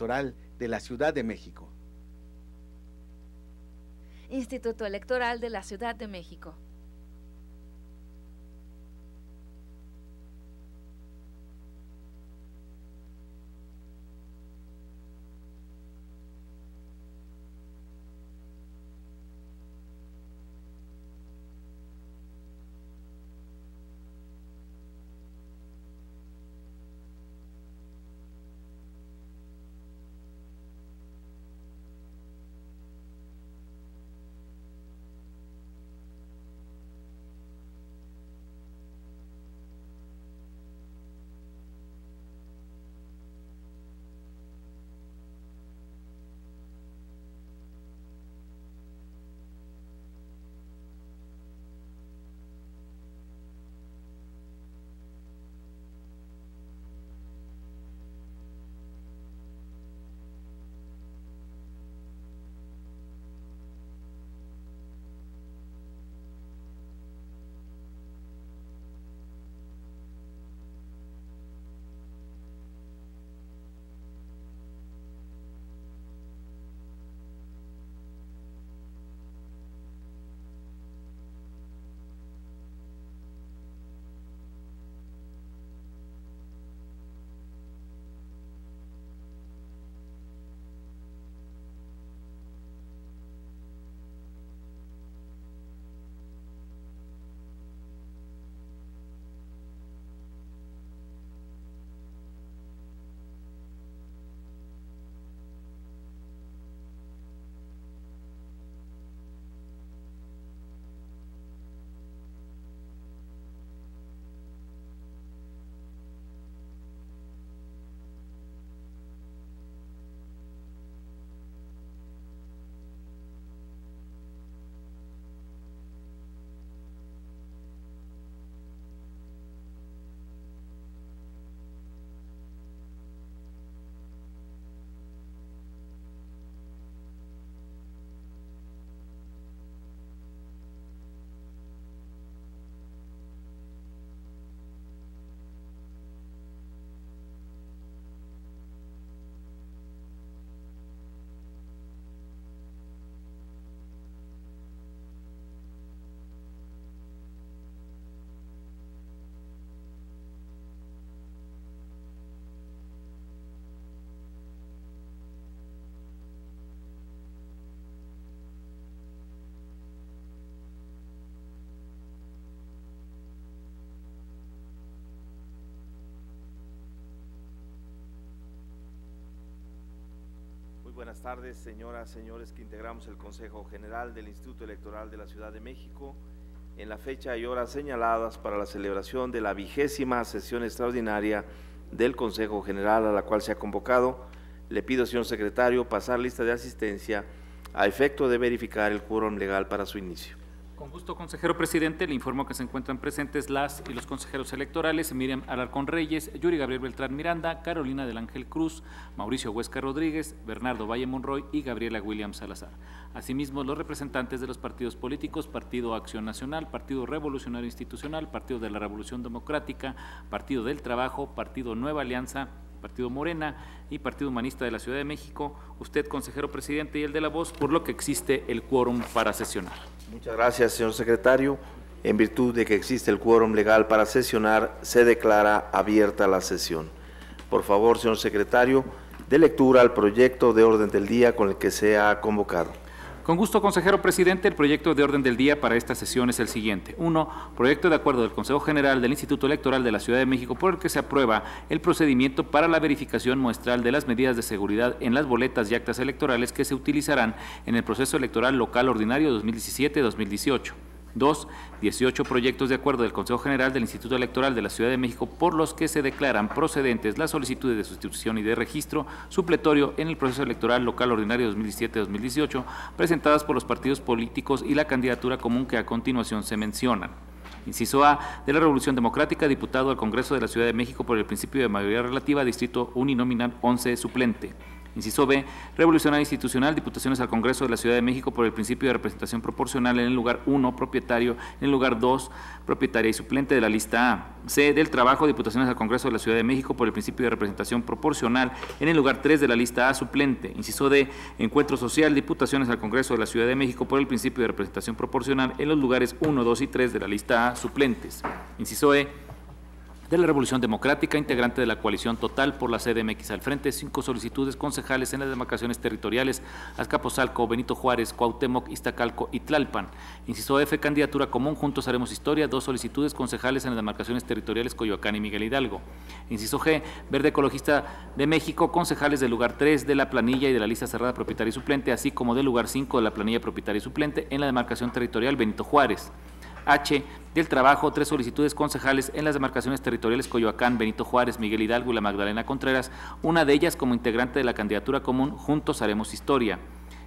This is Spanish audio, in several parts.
Electoral de la Ciudad de México. Instituto Electoral de la Ciudad de México. Buenas tardes, señoras, señores que integramos el Consejo General del Instituto Electoral de la Ciudad de México, en la fecha y horas señaladas para la celebración de la 20ª sesión extraordinaria del Consejo General, a la cual se ha convocado. Le pido, señor secretario, pasar lista de asistencia a efecto de verificar el quórum legal para su inicio. Con gusto, consejero presidente, le informo que se encuentran presentes las y los consejeros electorales: Miriam Alarcón Reyes, Yuri Gabriel Beltrán Miranda, Carolina del Ángel Cruz, Mauricio Huesca Rodríguez, Bernardo Valle Monroy y Gabriela Williams Salazar. Asimismo, los representantes de los partidos políticos: Partido Acción Nacional, Partido Revolucionario Institucional, Partido de la Revolución Democrática, Partido del Trabajo, Partido Nueva Alianza, Partido Morena y Partido Humanista de la Ciudad de México. Usted, consejero presidente, y el de la voz, por lo que existe el quórum para sesionar. Muchas gracias, señor secretario. En virtud de que existe el quórum legal para sesionar, se declara abierta la sesión. Por favor, señor secretario, dé lectura al proyecto de orden del día con el que se ha convocado. Con gusto, consejero presidente, el proyecto de orden del día para esta sesión es el siguiente. 1. Proyecto de acuerdo del Consejo General del Instituto Electoral de la Ciudad de México por el que se aprueba el procedimiento para la verificación muestral de las medidas de seguridad en las boletas y actas electorales que se utilizarán en el proceso electoral local ordinario 2017-2018. 2. 18 proyectos de acuerdo del Consejo General del Instituto Electoral de la Ciudad de México por los que se declaran procedentes las solicitudes de sustitución y de registro supletorio en el proceso electoral local ordinario 2017-2018 presentadas por los partidos políticos y la candidatura común que a continuación se mencionan. Inciso A, de la Revolución Democrática, diputado al Congreso de la Ciudad de México por el principio de mayoría relativa, distrito uninominal 11 suplente. Inciso B, Revolucionaria Institucional, Diputaciones al Congreso de la Ciudad de México por el principio de representación proporcional en el lugar 1, propietario, en el lugar 2, propietaria y suplente de la lista A. C, del Trabajo, Diputaciones al Congreso de la Ciudad de México por el principio de representación proporcional en el lugar 3 de la lista A, suplente. Inciso D, Encuentro Social, Diputaciones al Congreso de la Ciudad de México por el principio de representación proporcional en los lugares 1, 2 y 3 de la lista A, suplentes. Inciso E, de la Revolución Democrática, integrante de la coalición total por la CDMX al frente, 5 solicitudes concejales en las demarcaciones territoriales Azcapotzalco, Benito Juárez, Cuauhtémoc, Iztacalco y Tlalpan. Inciso F, candidatura común, Juntos Haremos Historia, 2 solicitudes concejales en las demarcaciones territoriales Coyoacán y Miguel Hidalgo. Inciso G, Verde Ecologista de México, concejales del lugar 3 de la planilla y de la lista cerrada propietaria y suplente, así como del lugar 5 de la planilla propietaria y suplente en la demarcación territorial Benito Juárez. H, del Trabajo, 3 solicitudes concejales en las demarcaciones territoriales Coyoacán, Benito Juárez, Miguel Hidalgo y la Magdalena Contreras, una de ellas como integrante de la candidatura común Juntos Haremos Historia.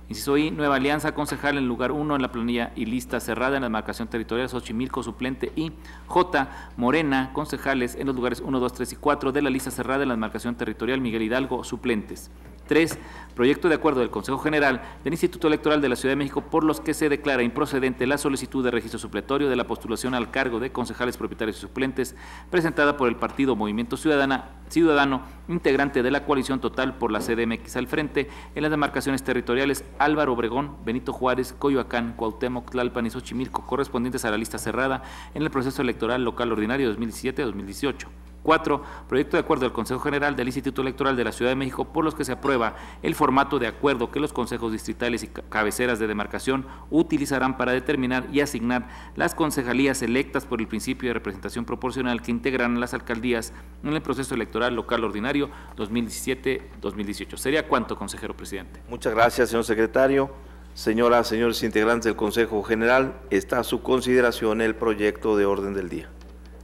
Inciso I, Nueva Alianza, concejal en el lugar 1 en la planilla y lista cerrada en la demarcación territorial Xochimilco, suplente. Y J, Morena, concejales en los lugares 1, 2, 3 y 4 de la lista cerrada en la demarcación territorial Miguel Hidalgo, suplentes. 3. Proyecto de acuerdo del Consejo General del Instituto Electoral de la Ciudad de México por los que se declara improcedente la solicitud de registro supletorio de la postulación al cargo de concejales propietarios y suplentes presentada por el partido Movimiento Ciudadano, integrante de la coalición total por la CDMX al frente en las demarcaciones territoriales Álvaro Obregón, Benito Juárez, Coyoacán, Cuauhtémoc, Tlalpan y Xochimilco, correspondientes a la lista cerrada en el proceso electoral local ordinario 2017-2018. 4. Proyecto de acuerdo del Consejo General del Instituto Electoral de la Ciudad de México por los que se aprueba el formato de acuerdo que los consejos distritales y cabeceras de demarcación utilizarán para determinar y asignar las concejalías electas por el principio de representación proporcional que integran las alcaldías en el proceso electoral local ordinario 2017-2018. ¿Sería cuánto, consejero presidente? Muchas gracias, señor secretario. Señoras, señores integrantes del Consejo General, está a su consideración el proyecto de orden del día.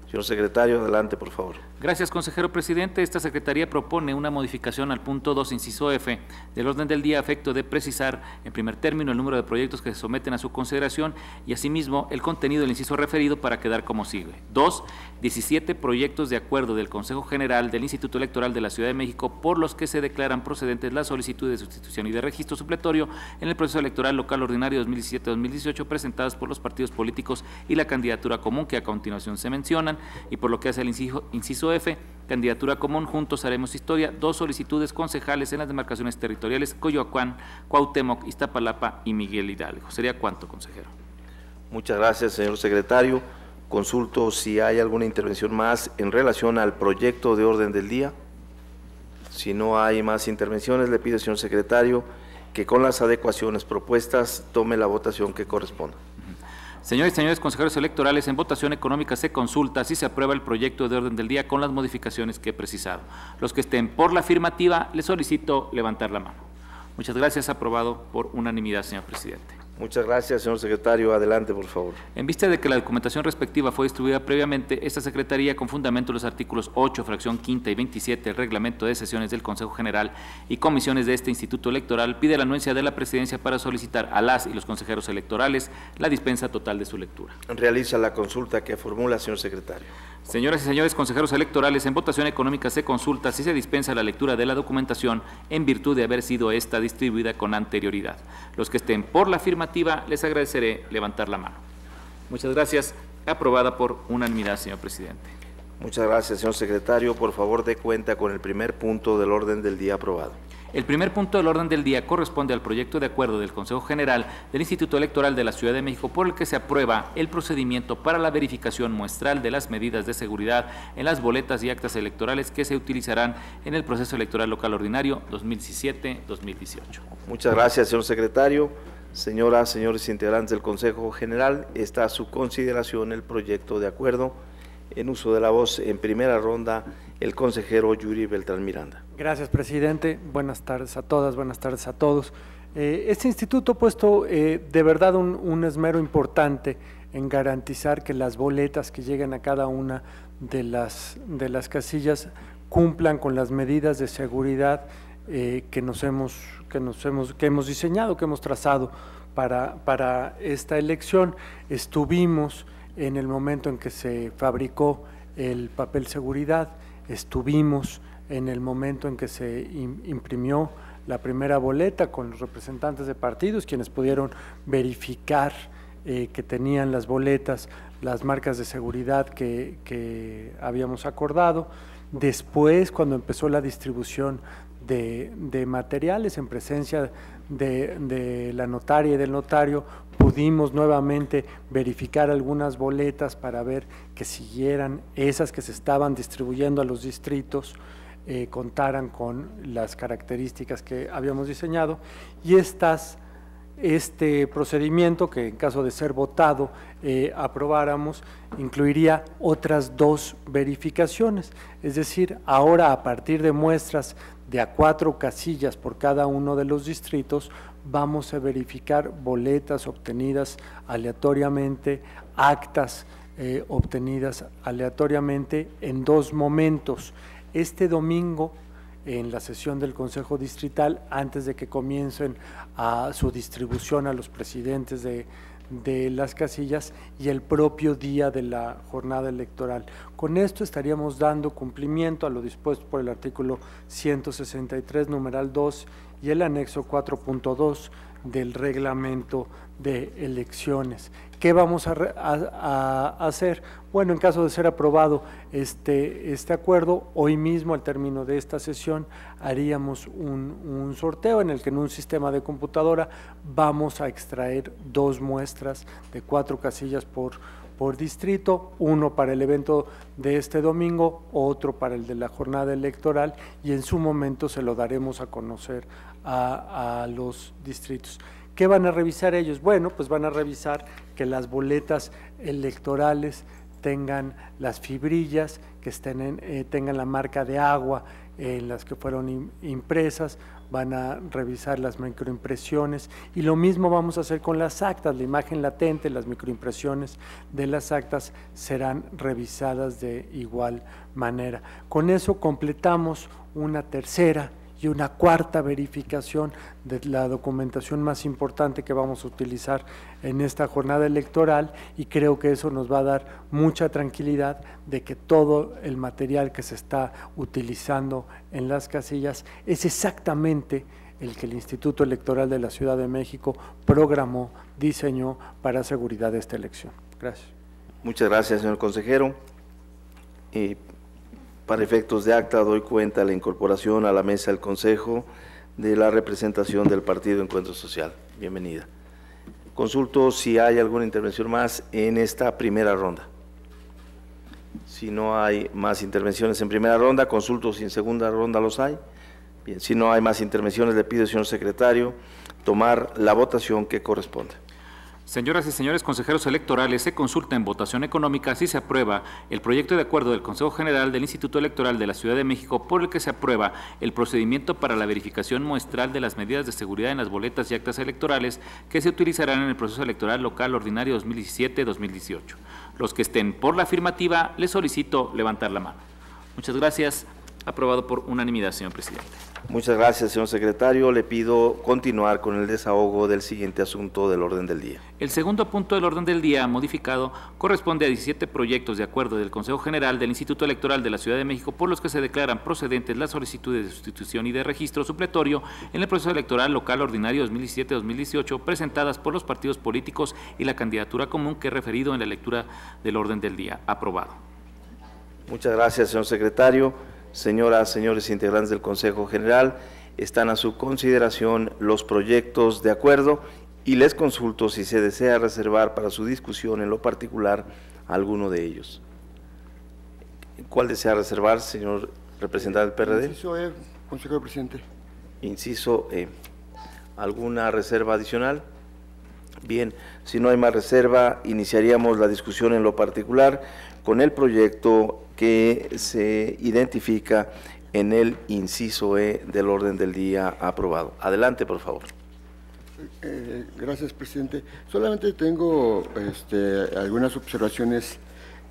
Señor secretario, adelante, por favor. Gracias, consejero presidente. Esta secretaría propone una modificación al punto 2, inciso F, del orden del día a efecto de precisar en primer término el número de proyectos que se someten a su consideración y asimismo el contenido del inciso referido para quedar como sigue. 2. 17 proyectos de acuerdo del Consejo General del Instituto Electoral de la Ciudad de México por los que se declaran procedentes las solicitudes de sustitución y de registro supletorio en el proceso electoral local ordinario 2017-2018 presentadas por los partidos políticos y la candidatura común que a continuación se mencionan, y por lo que hace el inciso F, candidatura común Juntos Haremos Historia, 2 solicitudes concejales en las demarcaciones territoriales Coyoacán, Cuauhtémoc, Iztapalapa y Miguel Hidalgo. ¿Sería cuánto, consejero? Muchas gracias, señor secretario. Consulto si hay alguna intervención más en relación al proyecto de orden del día. Si no hay más intervenciones, le pido, señor secretario, que con las adecuaciones propuestas tome la votación que corresponda. Señores y señores consejeros electorales, en votación económica se consulta si se aprueba el proyecto de orden del día con las modificaciones que he precisado. Los que estén por la afirmativa, les solicito levantar la mano. Muchas gracias. Aprobado por unanimidad, señor presidente. Muchas gracias, señor secretario. Adelante, por favor. En vista de que la documentación respectiva fue distribuida previamente, esta Secretaría, con fundamento en los artículos 8, fracción quinta y 27 del Reglamento de Sesiones del Consejo General y comisiones de este Instituto Electoral, pide la anuencia de la Presidencia para solicitar a las y los consejeros electorales la dispensa total de su lectura. Realiza la consulta que formula, señor secretario. Señoras y señores consejeros electorales, en votación económica se consulta si se dispensa la lectura de la documentación en virtud de haber sido esta distribuida con anterioridad. Los que estén por la afirmativa, les agradeceré levantar la mano. Muchas gracias. Aprobada por unanimidad, señor presidente. Muchas gracias, señor secretario. Por favor, dé cuenta con el primer punto del orden del día aprobado. El primer punto del orden del día corresponde al proyecto de acuerdo del Consejo General del Instituto Electoral de la Ciudad de México por el que se aprueba el procedimiento para la verificación muestral de las medidas de seguridad en las boletas y actas electorales que se utilizarán en el proceso electoral local ordinario 2017-2018. Muchas gracias, señor secretario. Señoras, señores integrantes del Consejo General, está a su consideración el proyecto de acuerdo. En uso de la voz, en primera ronda, el consejero Yuri Beltrán Miranda. Gracias, presidente. Buenas tardes a todas, buenas tardes a todos. Este instituto ha puesto de verdad un esmero importante en garantizar que las boletas que lleguen a cada una de las casillas cumplan con las medidas de seguridad que hemos diseñado, que hemos trazado para esta elección. Estuvimos en el momento en que se fabricó el papel seguridad, estuvimos en el momento en que se imprimió la primera boleta con los representantes de partidos, quienes pudieron verificar que tenían las boletas, las marcas de seguridad que habíamos acordado. Después, cuando empezó la distribución de materiales en presencia de la notaria y del notario, pudimos nuevamente verificar algunas boletas para ver que siguieran esas que se estaban distribuyendo a los distritos, contaran con las características que habíamos diseñado, y este procedimiento, que en caso de ser votado aprobáramos, incluiría otras 2 verificaciones, es decir, ahora a partir de muestras de a 4 casillas por cada uno de los distritos, vamos a verificar boletas obtenidas aleatoriamente, actas obtenidas aleatoriamente en 2 momentos. Este domingo, en la sesión del Consejo Distrital, antes de que comiencen a su distribución a los presidentes de las casillas, y el propio día de la jornada electoral. Con esto estaríamos dando cumplimiento a lo dispuesto por el artículo 163, numeral 2 y el anexo 4.2 del reglamento de elecciones. ¿Qué vamos a hacer? Bueno, en caso de ser aprobado este acuerdo, hoy mismo al término de esta sesión haríamos un sorteo en el que en un sistema de computadora vamos a extraer 2 muestras de 4 casillas por distrito, uno para el evento de este domingo, otro para el de la jornada electoral, y en su momento se lo daremos a conocer a los distritos. ¿Qué van a revisar ellos? Bueno, pues van a revisar que las boletas electorales tengan las fibrillas, que tengan la marca de agua en las que fueron impresas, van a revisar las microimpresiones, y lo mismo vamos a hacer con las actas, la imagen latente, las microimpresiones de las actas serán revisadas de igual manera. Con eso completamos una tercera y una cuarta verificación de la documentación más importante que vamos a utilizar en esta jornada electoral, y creo que eso nos va a dar mucha tranquilidad de que todo el material que se está utilizando en las casillas es exactamente el que el Instituto Electoral de la Ciudad de México programó, diseñó para seguridad de esta elección. Gracias. Muchas gracias, señor consejero. Para efectos de acta, doy cuenta de la incorporación a la mesa del Consejo de la representación del Partido Encuentro Social. Bienvenida. Consulto si hay alguna intervención más en esta primera ronda. Si no hay más intervenciones en primera ronda, consulto si en segunda ronda los hay. Bien, si no hay más intervenciones, le pido, señor secretario, tomar la votación que corresponde. Señoras y señores consejeros electorales, se consulta en votación económica si se aprueba el proyecto de acuerdo del Consejo General del Instituto Electoral de la Ciudad de México por el que se aprueba el procedimiento para la verificación muestral de las medidas de seguridad en las boletas y actas electorales que se utilizarán en el proceso electoral local ordinario 2017-2018. Los que estén por la afirmativa, les solicito levantar la mano. Muchas gracias. Aprobado por unanimidad, señor presidente. Muchas gracias, señor secretario. Le pido continuar con el desahogo del siguiente asunto del orden del día. El segundo punto del orden del día modificado corresponde a 17 proyectos de acuerdo del Consejo General del Instituto Electoral de la Ciudad de México por los que se declaran procedentes las solicitudes de sustitución y de registro supletorio en el proceso electoral local ordinario 2017-2018 presentadas por los partidos políticos y la candidatura común que he referido en la lectura del orden del día. Aprobado. Muchas gracias, señor secretario. Señoras, señores integrantes del Consejo General, están a su consideración los proyectos de acuerdo y les consulto si se desea reservar para su discusión en lo particular alguno de ellos. ¿Cuál desea reservar, señor representante del PRD? Inciso E, consejero presidente. Inciso E. ¿Alguna reserva adicional? Bien, si no hay más reserva, iniciaríamos la discusión en lo particular con el proyecto que se identifica en el inciso E del orden del día aprobado. Adelante, por favor. Gracias, presidente. Solamente tengo algunas observaciones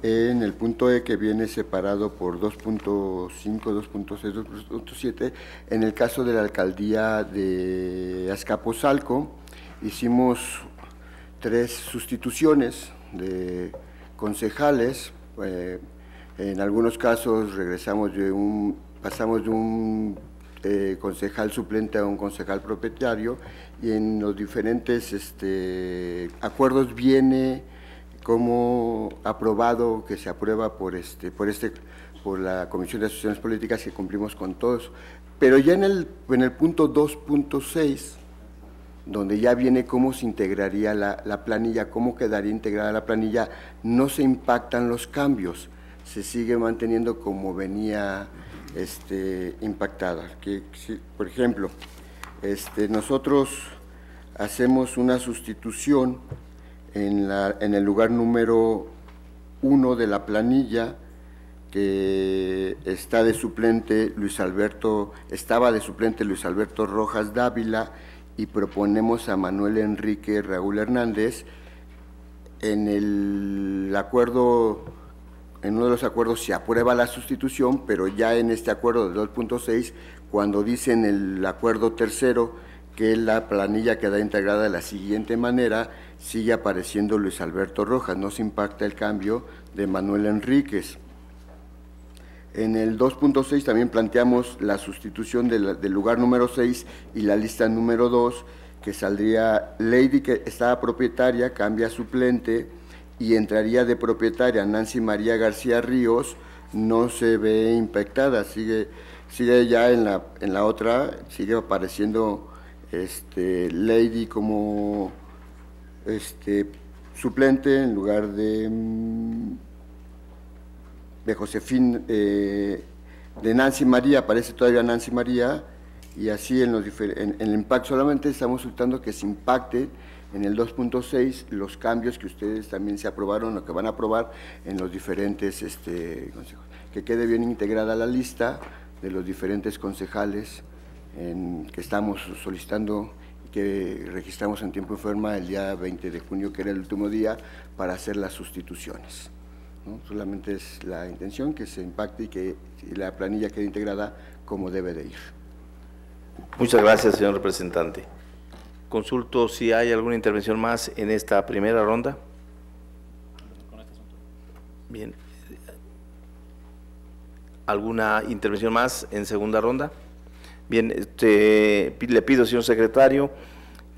en el punto E, que viene separado por 2.5, 2.6, 2.7. En el caso de la alcaldía de Azcapotzalco, hicimos 3 sustituciones de concejales. En algunos casos pasamos de un concejal suplente a un concejal propietario, y en los diferentes acuerdos viene como aprobado, que se aprueba por la Comisión de Asociaciones Políticas, que cumplimos con todos. Pero ya en el punto 2.6, donde ya viene cómo se integraría la planilla, cómo quedaría integrada la planilla, no se impactan los cambios, se sigue manteniendo como venía impactada. Por ejemplo, nosotros hacemos una sustitución en el lugar número 1 de la planilla, que estaba de suplente Luis Alberto Rojas Dávila, y proponemos a Manuel Enrique Raúl Hernández. En uno de los acuerdos se aprueba la sustitución, pero ya en este acuerdo de 2.6, cuando dice en el acuerdo tercero que la planilla queda integrada de la siguiente manera, sigue apareciendo Luis Alberto Rojas, no se impacta el cambio de Manuel Enríquez. En el 2.6 también planteamos la sustitución del lugar número 6 y la lista número 2, que saldría Lady, que estaba propietaria, cambia a suplente, y entraría de propietaria Nancy María García Ríos, no se ve impactada, sigue ya en la otra, sigue apareciendo Lady como suplente en lugar de Josefina, de Nancy María, aparece todavía Nancy María, y así en el impacto. Solamente estamos solicitando que se impacte en el 2.6 los cambios que ustedes también se aprobaron o que van a aprobar en los diferentes consejos, que quede bien integrada la lista de los diferentes concejales que estamos solicitando, que registramos en tiempo y forma el día 20 de junio, que era el último día para hacer las sustituciones, ¿no? Solamente es la intención que se impacte y que la planilla quede integrada como debe de ir. Muchas gracias, señor representante. Consulto si hay alguna intervención más en esta primera ronda. Bien. ¿Alguna intervención más en segunda ronda? Bien, le pido, señor secretario,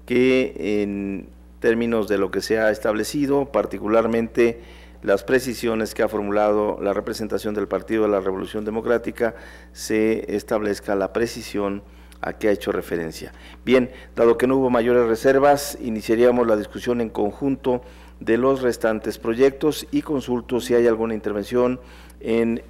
que en términos de lo que se ha establecido, particularmente las precisiones que ha formulado la representación del Partido de la Revolución Democrática, se establezca la precisión a que ha hecho referencia. Bien, dado que no hubo mayores reservas, iniciaríamos la discusión en conjunto de los restantes proyectos y consulto si hay alguna intervención en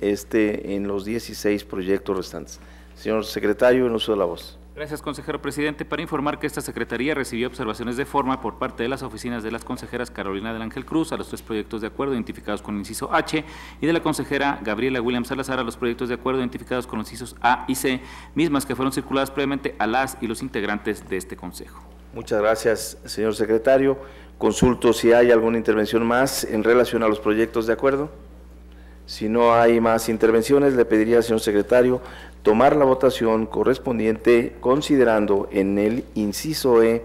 los 16 proyectos restantes. Señor secretario, en uso de la voz. Gracias, consejero presidente. Para informar que esta secretaría recibió observaciones de forma por parte de las oficinas de las consejeras Carolina del Ángel Cruz a los 3 proyectos de acuerdo identificados con el inciso H y de la consejera Gabriela Williams Salazar a los proyectos de acuerdo identificados con los incisos A y C, mismas que fueron circuladas previamente a las y los integrantes de este consejo. Muchas gracias, señor secretario. Consulto si hay alguna intervención más en relación a los proyectos de acuerdo. Si no hay más intervenciones, le pediría al señor secretario tomar la votación correspondiente, considerando en el inciso E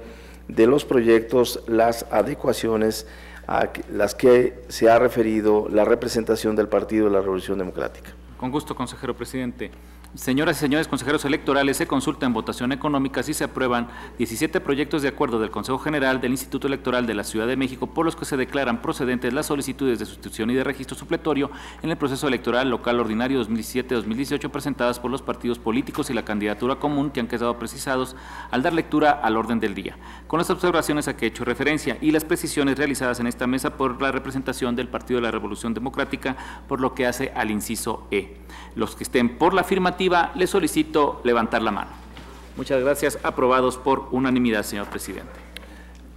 de los proyectos las adecuaciones a las que se ha referido la representación del Partido de la Revolución Democrática. Con gusto, consejero presidente. Señoras y señores consejeros electorales, se consulta en votación económica si se aprueban 17 proyectos de acuerdo del Consejo General del Instituto Electoral de la Ciudad de México, por los que se declaran procedentes las solicitudes de sustitución y de registro supletorio en el proceso electoral local ordinario 2017-2018 presentadas por los partidos políticos y la candidatura común, que han quedado precisados al dar lectura al orden del día, con las observaciones a que he hecho referencia y las precisiones realizadas en esta mesa por la representación del Partido de la Revolución Democrática, por lo que hace al inciso E. Los que estén por la afirmativa, les solicito levantar la mano. Muchas gracias. Aprobados por unanimidad, señor presidente.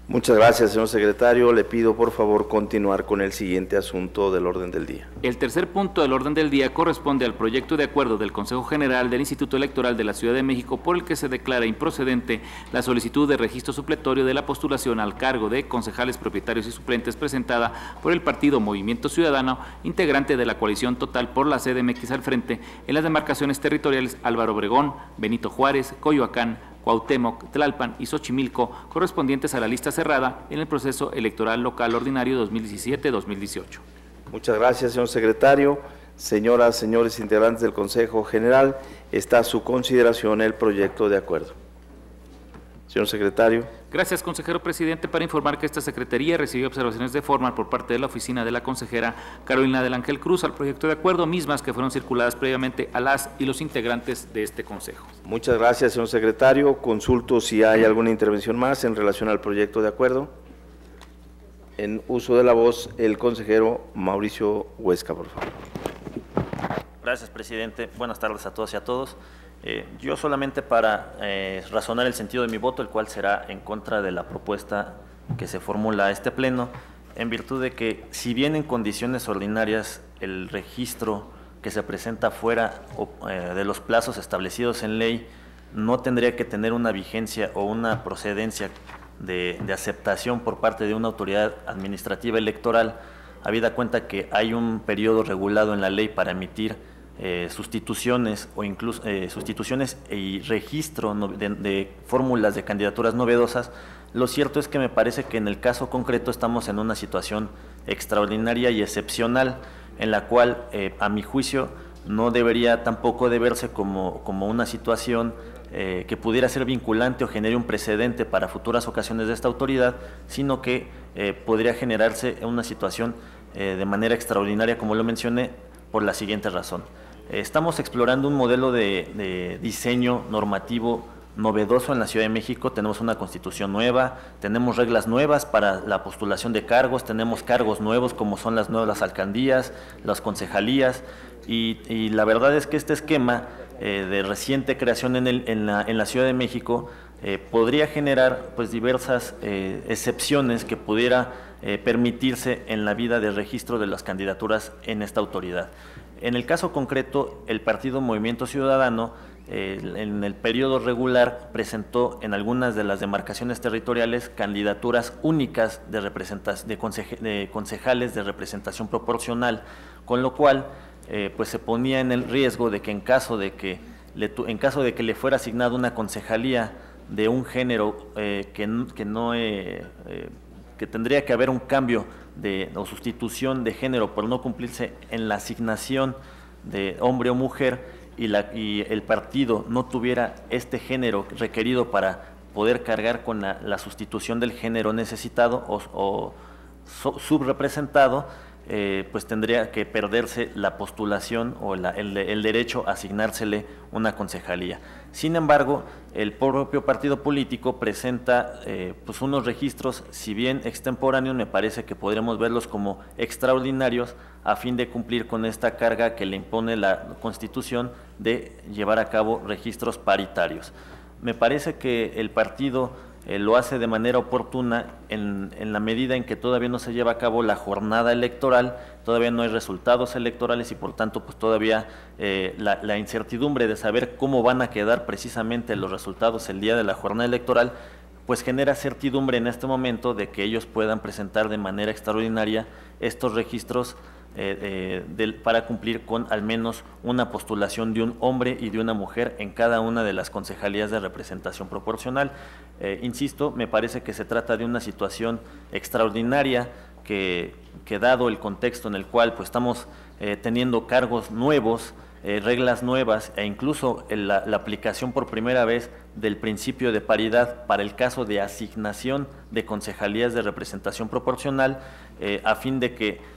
Muchas gracias, señor secretario. Le pido, por favor, continuar con el siguiente asunto del orden del día. El tercer punto del orden del día corresponde al proyecto de acuerdo del Consejo General del Instituto Electoral de la Ciudad de México, por el que se declara improcedente la solicitud de registro supletorio de la postulación al cargo de concejales propietarios y suplentes presentada por el partido Movimiento Ciudadano, integrante de la coalición total por la CDMX al frente, en las demarcaciones territoriales Álvaro Obregón, Benito Juárez, Coyoacán, Cuauhtémoc, Tlalpan y Xochimilco, correspondientes a la lista cerrada en el proceso electoral local ordinario 2017-2018. Muchas gracias, señor secretario. Señoras, señores integrantes del Consejo General, está a su consideración el proyecto de acuerdo. Señor secretario. Gracias, consejero presidente, para informar que esta secretaría recibió observaciones de forma por parte de la oficina de la consejera Carolina del Ángel Cruz al proyecto de acuerdo, mismas que fueron circuladas previamente a las y los integrantes de este consejo. Muchas gracias, señor secretario. Consulto si hay alguna intervención más en relación al proyecto de acuerdo. En uso de la voz, el consejero Mauricio Huesca, por favor. Gracias, presidente. Buenas tardes a todos y a todos. Yo solamente para razonar el sentido de mi voto, el cual será en contra de la propuesta que se formula a este pleno, en virtud de que, si bien en condiciones ordinarias el registro que se presenta fuera de los plazos establecidos en ley no tendría que tener una vigencia o una procedencia de aceptación por parte de una autoridad administrativa electoral, habida cuenta que hay un periodo regulado en la ley para emitir sustituciones o incluso sustituciones y registro de fórmulas de candidaturas novedosas. Lo cierto es que me parece que en el caso concreto estamos en una situación extraordinaria y excepcional, en la cual a mi juicio no debería tampoco de verse como una situación que pudiera ser vinculante o genere un precedente para futuras ocasiones de esta autoridad, sino que podría generarse una situación de manera extraordinaria, como lo mencioné, por la siguiente razón. Estamos explorando un modelo de diseño normativo novedoso en la Ciudad de México. Tenemos una constitución nueva, tenemos reglas nuevas para la postulación de cargos, tenemos cargos nuevos como son las nuevas alcaldías, las concejalías, y la verdad es que este esquema de reciente creación en la Ciudad de México podría generar pues diversas excepciones que pudiera permitirse en la vida de registro de las candidaturas en esta autoridad. En el caso concreto, el partido Movimiento Ciudadano en el periodo regular presentó en algunas de las demarcaciones territoriales candidaturas únicas de concejales de representación proporcional, con lo cual pues se ponía en el riesgo de que en caso de que le fuera asignada una concejalía de un género que tendría que haber un cambio o sustitución de género por no cumplirse en la asignación de hombre o mujer, y el partido no tuviera este género requerido para poder cargar con la sustitución del género necesitado o subrepresentado, pues tendría que perderse la postulación o el derecho a asignársele una concejalía. Sin embargo, el propio partido político presenta pues unos registros, si bien extemporáneos, me parece que podremos verlos como extraordinarios a fin de cumplir con esta carga que le impone la Constitución de llevar a cabo registros paritarios. Me parece que el partido lo hace de manera oportuna en la medida en que todavía no se lleva a cabo la jornada electoral, todavía no hay resultados electorales y por tanto pues todavía la incertidumbre de saber cómo van a quedar precisamente los resultados el día de la jornada electoral, pues genera certidumbre en este momento de que ellos puedan presentar de manera extraordinaria estos registros para cumplir con al menos una postulación de un hombre y de una mujer en cada una de las concejalías de representación proporcional. Insisto, me parece que se trata de una situación extraordinaria que dado el contexto en el cual pues estamos teniendo cargos nuevos, reglas nuevas e incluso la aplicación por primera vez del principio de paridad para el caso de asignación de concejalías de representación proporcional, a fin de que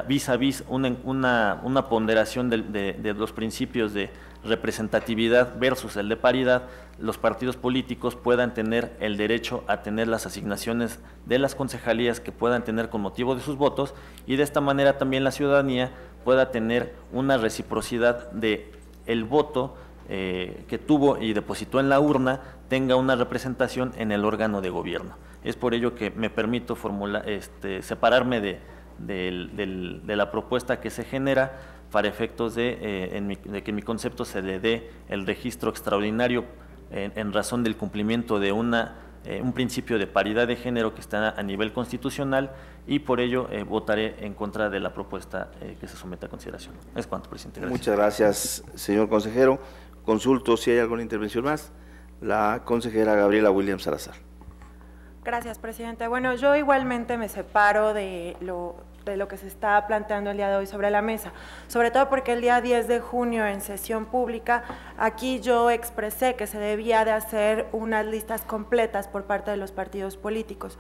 vis a vis una ponderación de los principios de representatividad versus el de paridad, los partidos políticos puedan tener el derecho a tener las asignaciones de las concejalías que puedan tener con motivo de sus votos, y de esta manera también la ciudadanía pueda tener una reciprocidad de el voto que tuvo y depositó en la urna tenga una representación en el órgano de gobierno. Es por ello que me permito separarme de la propuesta que se genera para efectos de que en mi concepto se le dé el registro extraordinario en razón del cumplimiento de un principio de paridad de género que está a nivel constitucional, y por ello votaré en contra de la propuesta que se somete a consideración. Es cuanto, presidente. Gracias. Muchas gracias, señor consejero. Consulto si hay alguna intervención más. La consejera Gabriela Williams Salazar. Gracias, presidente. Bueno, yo igualmente me separo de lo que se está planteando el día de hoy sobre la mesa, sobre todo porque el día 10 de junio en sesión pública, aquí yo expresé que se debía de hacer unas listas completas por parte de los partidos políticos.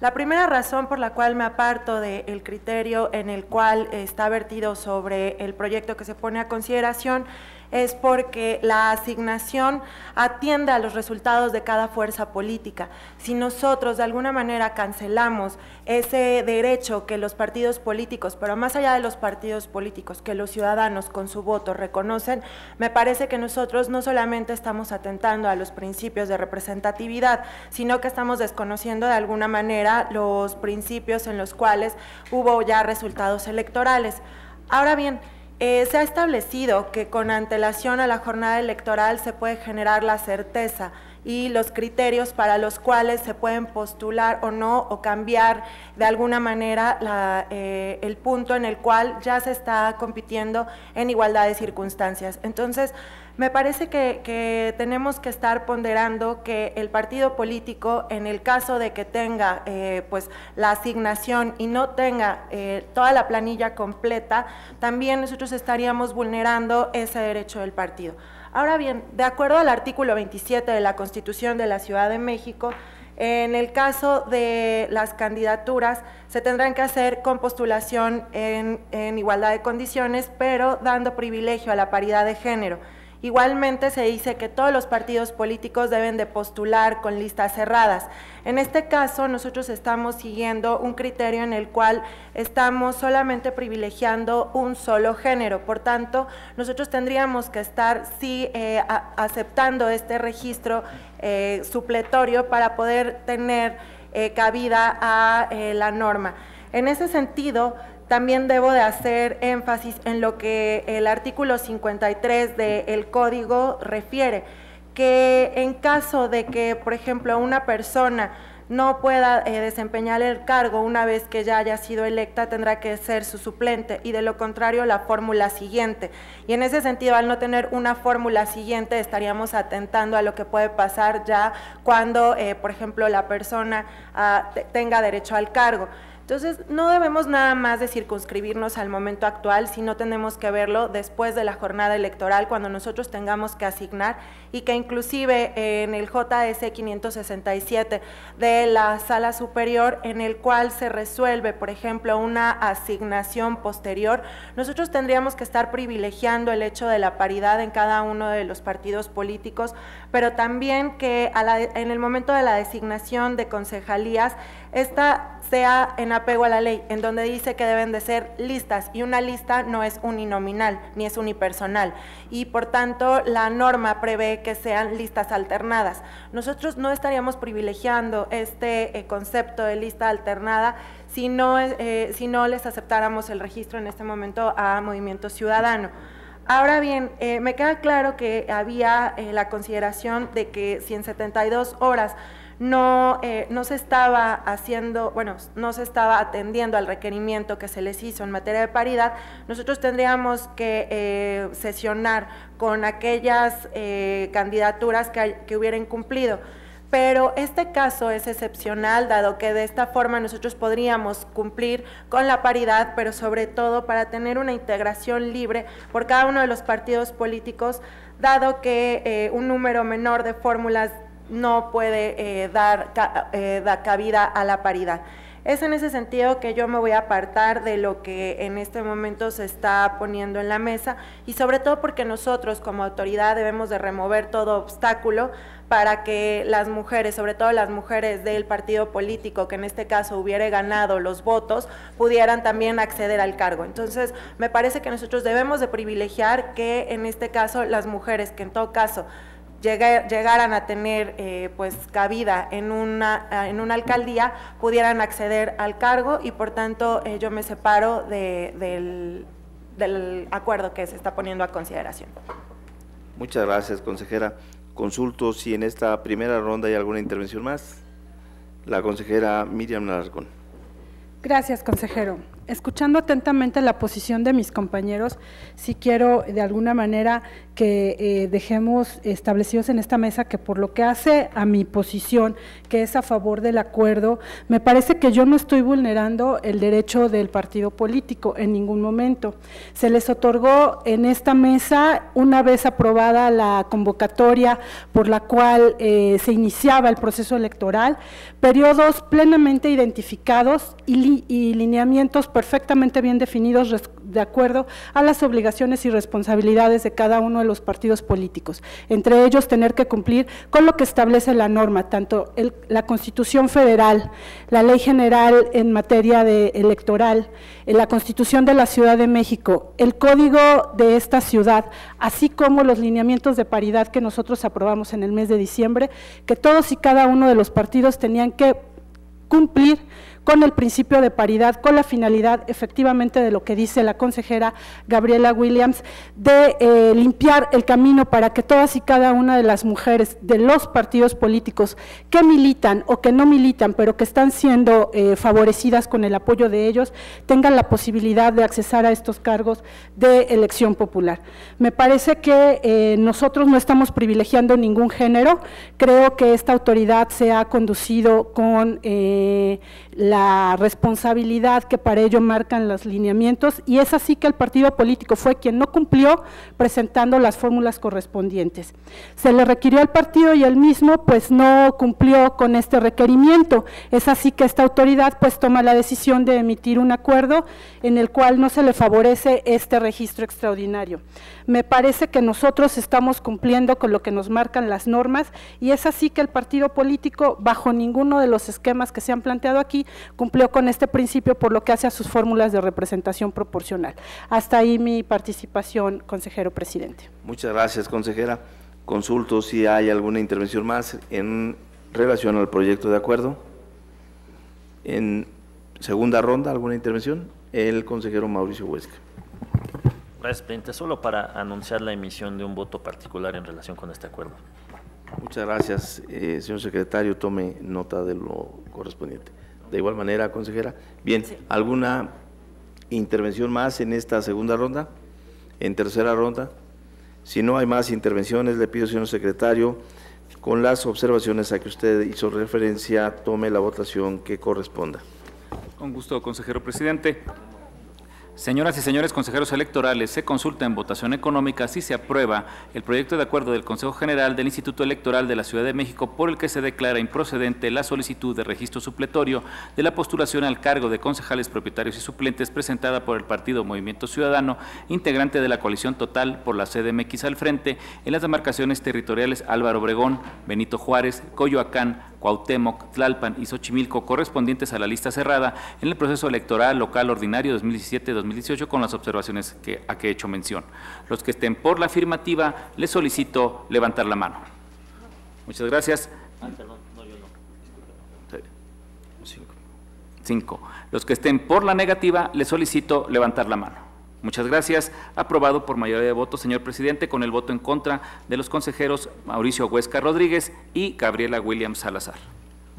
La primera razón por la cual me aparto del criterio en el cual está vertido sobre el proyecto que se pone a consideración es porque la asignación atiende a los resultados de cada fuerza política. Si nosotros de alguna manera cancelamos ese derecho que los partidos políticos, pero más allá de los partidos políticos, que los ciudadanos con su voto reconocen, me parece que nosotros no solamente estamos atentando a los principios de representatividad, sino que estamos desconociendo de alguna manera los principios en los cuales hubo ya resultados electorales. Ahora bien, se ha establecido que con antelación a la jornada electoral se puede generar la certeza y los criterios para los cuales se pueden postular o no, o cambiar de alguna manera el punto en el cual ya se está compitiendo en igualdad de circunstancias. Entonces, me parece que tenemos que estar ponderando que el partido político, en el caso de que tenga pues la asignación y no tenga toda la planilla completa, también nosotros estaríamos vulnerando ese derecho del partido. Ahora bien, de acuerdo al artículo 27 de la Constitución de la Ciudad de México, en el caso de las candidaturas se tendrán que hacer con postulación en igualdad de condiciones, pero dando privilegio a la paridad de género. Igualmente se dice que todos los partidos políticos deben de postular con listas cerradas. En este caso nosotros estamos siguiendo un criterio en el cual estamos solamente privilegiando un solo género, por tanto nosotros tendríamos que estar aceptando este registro supletorio para poder tener cabida a la norma. En ese sentido, también debo de hacer énfasis en lo que el artículo 53 del Código refiere, que en caso de que, por ejemplo, una persona no pueda desempeñar el cargo una vez que ya haya sido electa, tendrá que ser su suplente y de lo contrario la fórmula siguiente. Y en ese sentido, al no tener una fórmula siguiente, estaríamos atentando a lo que puede pasar ya cuando, por ejemplo, la persona tenga derecho al cargo. Entonces, no debemos nada más de circunscribirnos al momento actual, sino tenemos que verlo después de la jornada electoral, cuando nosotros tengamos que asignar y que inclusive en el JS 567 de la Sala Superior, en el cual se resuelve, por ejemplo, una asignación posterior, nosotros tendríamos que estar privilegiando el hecho de la paridad en cada uno de los partidos políticos, pero también que en el momento de la designación de concejalías, esta sea en apego a la ley, en donde dice que deben de ser listas, y una lista no es uninominal, ni es unipersonal, y por tanto la norma prevé que sean listas alternadas. Nosotros no estaríamos privilegiando este concepto de lista alternada si no les aceptáramos el registro en este momento a Movimiento Ciudadano. Ahora bien, me queda claro que había la consideración de que si en 72 horas no se estaba haciendo, bueno, no se estaba atendiendo al requerimiento que se les hizo en materia de paridad, nosotros tendríamos que sesionar con aquellas candidaturas que hubieran cumplido. Pero este caso es excepcional, dado que de esta forma nosotros podríamos cumplir con la paridad, pero sobre todo para tener una integración libre por cada uno de los partidos políticos, dado que un número menor de fórmulas no puede dar cabida a la paridad. Es en ese sentido que yo me voy a apartar de lo que en este momento se está poniendo en la mesa, y sobre todo porque nosotros como autoridad debemos de remover todo obstáculo para que las mujeres, sobre todo las mujeres del partido político que en este caso hubiera ganado los votos, pudieran también acceder al cargo. Entonces, me parece que nosotros debemos de privilegiar que en este caso las mujeres que en todo caso llegaran a tener pues cabida en una alcaldía, pudieran acceder al cargo, y por tanto yo me separo del acuerdo que se está poniendo a consideración. Muchas gracias, consejera. Consulto si en esta primera ronda hay alguna intervención más. La consejera Miriam Alarcón. Gracias, consejero. escuchando atentamente la posición de mis compañeros, sí quiero de alguna manera que dejemos establecidos en esta mesa que por lo que hace a mi posición, que es a favor del acuerdo, me parece que yo no estoy vulnerando el derecho del partido político en ningún momento. Se les otorgó en esta mesa, una vez aprobada la convocatoria por la cual se iniciaba el proceso electoral, periodos plenamente identificados y lineamientos perfectamente bien definidos de acuerdo a las obligaciones y responsabilidades de cada uno de los partidos políticos, entre ellos tener que cumplir con lo que establece la norma, tanto la Constitución Federal, la Ley General en materia electoral, la Constitución de la Ciudad de México, el Código de esta ciudad, así como los lineamientos de paridad que nosotros aprobamos en el mes de diciembre, que todos y cada uno de los partidos tenían que cumplir con el principio de paridad, con la finalidad efectivamente de lo que dice la consejera Gabriela Williams, de limpiar el camino para que todas y cada una de las mujeres de los partidos políticos que militan o que no militan, pero que están siendo favorecidas con el apoyo de ellos, tengan la posibilidad de accesar a estos cargos de elección popular. Me parece que nosotros no estamos privilegiando ningún género, creo que esta autoridad se ha conducido con la responsabilidad que para ello marcan los lineamientos, y es así que el partido político fue quien no cumplió presentando las fórmulas correspondientes. Se le requirió al partido y él mismo pues no cumplió con este requerimiento, es así que esta autoridad pues toma la decisión de emitir un acuerdo en el cual no se le favorece este registro extraordinario. Me parece que nosotros estamos cumpliendo con lo que nos marcan las normas, y es así que el partido político, bajo ninguno de los esquemas que se han planteado aquí, cumplió con este principio por lo que hace a sus fórmulas de representación proporcional. Hasta ahí mi participación, consejero presidente. Muchas gracias, consejera. Consulto si hay alguna intervención más en relación al proyecto de acuerdo. En segunda ronda, ¿alguna intervención? El consejero Mauricio Huesca. Gracias, presidente. Solo para anunciar la emisión de un voto particular en relación con este acuerdo. Muchas gracias, señor secretario. Tome nota de lo correspondiente. De igual manera, consejera. Bien, sí. ¿Alguna intervención más en esta segunda ronda? En tercera ronda. Si no hay más intervenciones, le pido, señor secretario, con las observaciones a que usted hizo referencia, tome la votación que corresponda. Con gusto, consejero presidente. Señoras y señores consejeros electorales, se consulta en votación económica si se aprueba el proyecto de acuerdo del Consejo General del Instituto Electoral de la Ciudad de México por el que se declara improcedente la solicitud de registro supletorio de la postulación al cargo de concejales propietarios y suplentes presentada por el partido Movimiento Ciudadano, integrante de la coalición total por la CDMX al frente, en las demarcaciones territoriales Álvaro Obregón, Benito Juárez, Coyoacán, Cuauhtémoc, Tlalpan y Xochimilco, correspondientes a la lista cerrada en el proceso electoral local ordinario 2017-2018, con las observaciones a que he hecho mención. Los que estén por la afirmativa, les solicito levantar la mano. Muchas gracias. Perdón, no, yo no. 5. Los que estén por la negativa, les solicito levantar la mano. Muchas gracias. Aprobado por mayoría de votos, señor presidente, con el voto en contra de los consejeros Mauricio Huesca Rodríguez y Gabriela Williams Salazar.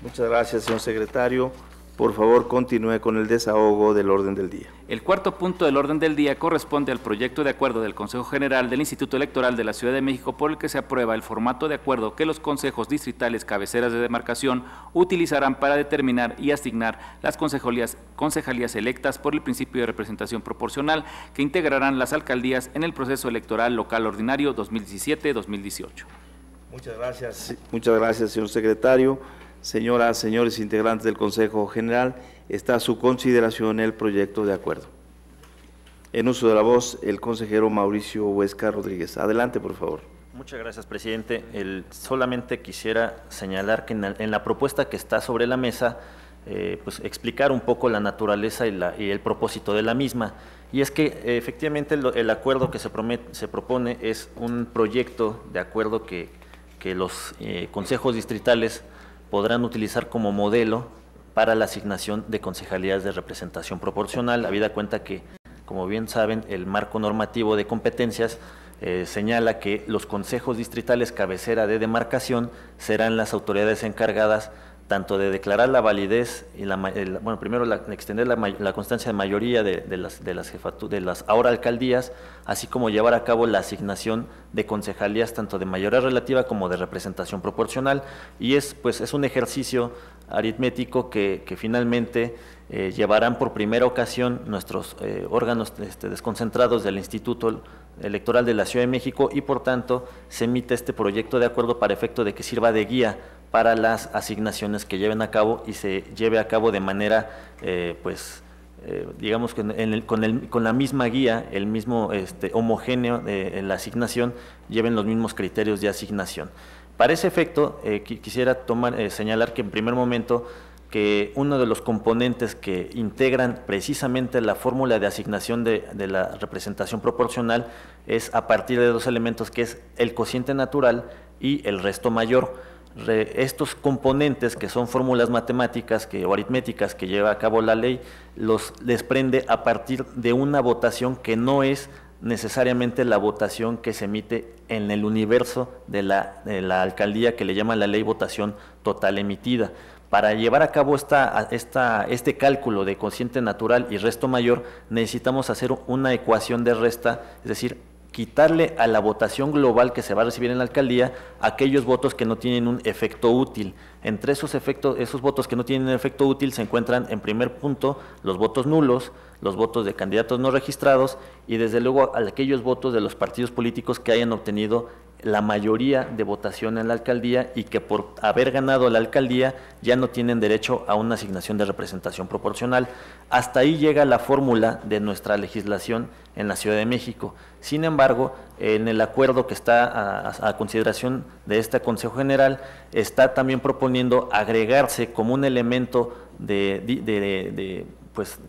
Muchas gracias, señor secretario. Por favor, continúe con el desahogo del orden del día. El cuarto punto del orden del día corresponde al proyecto de acuerdo del Consejo General del Instituto Electoral de la Ciudad de México por el que se aprueba el formato de acuerdo que los consejos distritales cabeceras de demarcación utilizarán para determinar y asignar las concejalías electas por el principio de representación proporcional que integrarán las alcaldías en el proceso electoral local ordinario 2017-2018. Muchas gracias, señor secretario. Señoras, señores integrantes del Consejo General, está a su consideración el proyecto de acuerdo. En uso de la voz, el consejero Mauricio Huesca Rodríguez. Adelante, por favor. Muchas gracias, presidente. Solamente quisiera señalar que en la propuesta que está sobre la mesa, pues explicar un poco la naturaleza y el propósito de la misma. Y es que efectivamente el acuerdo que se propone es un proyecto de acuerdo que los consejos distritales podrán utilizar como modelo para la asignación de concejalías de representación proporcional, habida cuenta que, como bien saben, el marco normativo de competencias señala que los consejos distritales cabecera de demarcación serán las autoridades encargadas tanto de declarar la validez y primero extender la constancia de mayoría de las ahora alcaldías, así como llevar a cabo la asignación de concejalías tanto de mayoría relativa como de representación proporcional, y es un ejercicio aritmético que finalmente llevarán por primera ocasión nuestros órganos desconcentrados del Instituto Electoral de la Ciudad de México, y por tanto se emite este proyecto de acuerdo para efecto de que sirva de guía para las asignaciones que lleven a cabo y se lleve a cabo de manera, digamos que con la misma guía, el mismo homogéneo de la asignación, lleven los mismos criterios de asignación. Para ese efecto, quisiera señalar que en primer momento que uno de los componentes que integran precisamente la fórmula de asignación de la representación proporcional es a partir de dos elementos, que es el cociente natural y el resto mayor. Estos componentes, que son fórmulas matemáticas o aritméticas que lleva a cabo la ley, los desprende a partir de una votación que no es necesariamente la votación que se emite en el universo de la alcaldía, que le llama la ley votación total emitida. Para llevar a cabo este cálculo de cociente natural y resto mayor, necesitamos hacer una ecuación de resta, es decir, quitarle a la votación global que se va a recibir en la alcaldía aquellos votos que no tienen un efecto útil. Entre esos votos que no tienen un efecto útil se encuentran, en primer punto, los votos nulos, los votos de candidatos no registrados y desde luego aquellos votos de los partidos políticos que hayan obtenido la mayoría de votación en la alcaldía y que por haber ganado la alcaldía ya no tienen derecho a una asignación de representación proporcional. Hasta ahí llega la fórmula de nuestra legislación en la Ciudad de México. Sin embargo, en el acuerdo que está a consideración de este Consejo General, está también proponiendo agregarse como un elemento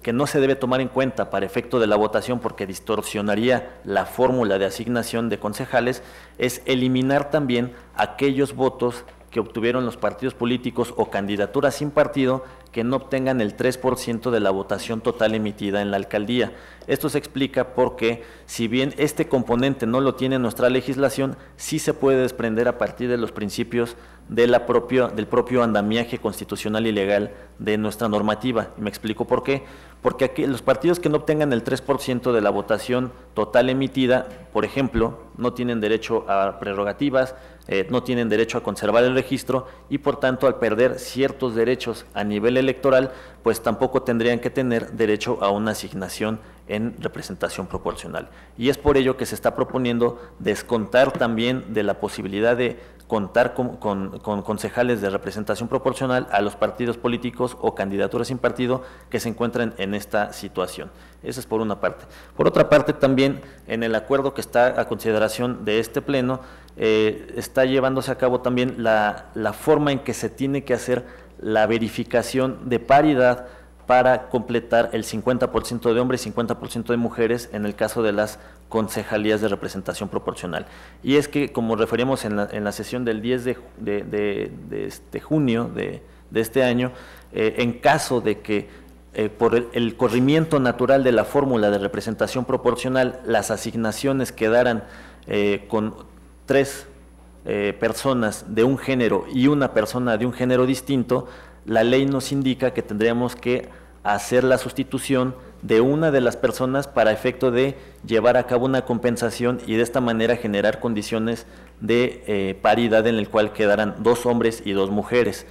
que no se debe tomar en cuenta para efecto de la votación porque distorsionaría la fórmula de asignación de concejales, es eliminar también aquellos votos que obtuvieron los partidos políticos o candidaturas sin partido que no obtengan el 3% de la votación total emitida en la alcaldía. Esto se explica porque, si bien este componente no lo tiene nuestra legislación, sí se puede desprender a partir de los principios del propio andamiaje constitucional y legal de nuestra normativa. Y me explico por qué. Porque aquí los partidos que no obtengan el 3% de la votación total emitida, por ejemplo, no tienen derecho a prerrogativas, no tienen derecho a conservar el registro y por tanto al perder ciertos derechos a nivel electoral, pues tampoco tendrían que tener derecho a una asignación en representación proporcional. Y es por ello que se está proponiendo descontar también de la posibilidad de contar con concejales de representación proporcional a los partidos políticos o candidaturas sin partido que se encuentran en esta situación. Eso es por una parte. Por otra parte, también en el acuerdo que está a consideración de este pleno, está llevándose a cabo también la forma en que se tiene que hacer la verificación de paridad para completar el 50% de hombres y 50% de mujeres en el caso de las concejalías de representación proporcional. Y es que, como referimos en la sesión del 10 de junio de este año, en caso de que por el corrimiento natural de la fórmula de representación proporcional, las asignaciones quedaran con 3 personas de un género y una persona de un género distinto, la ley nos indica que tendríamos que hacer la sustitución de una de las personas para efecto de llevar a cabo una compensación y de esta manera generar condiciones de paridad en el cual quedaran 2 hombres y 2 mujeres.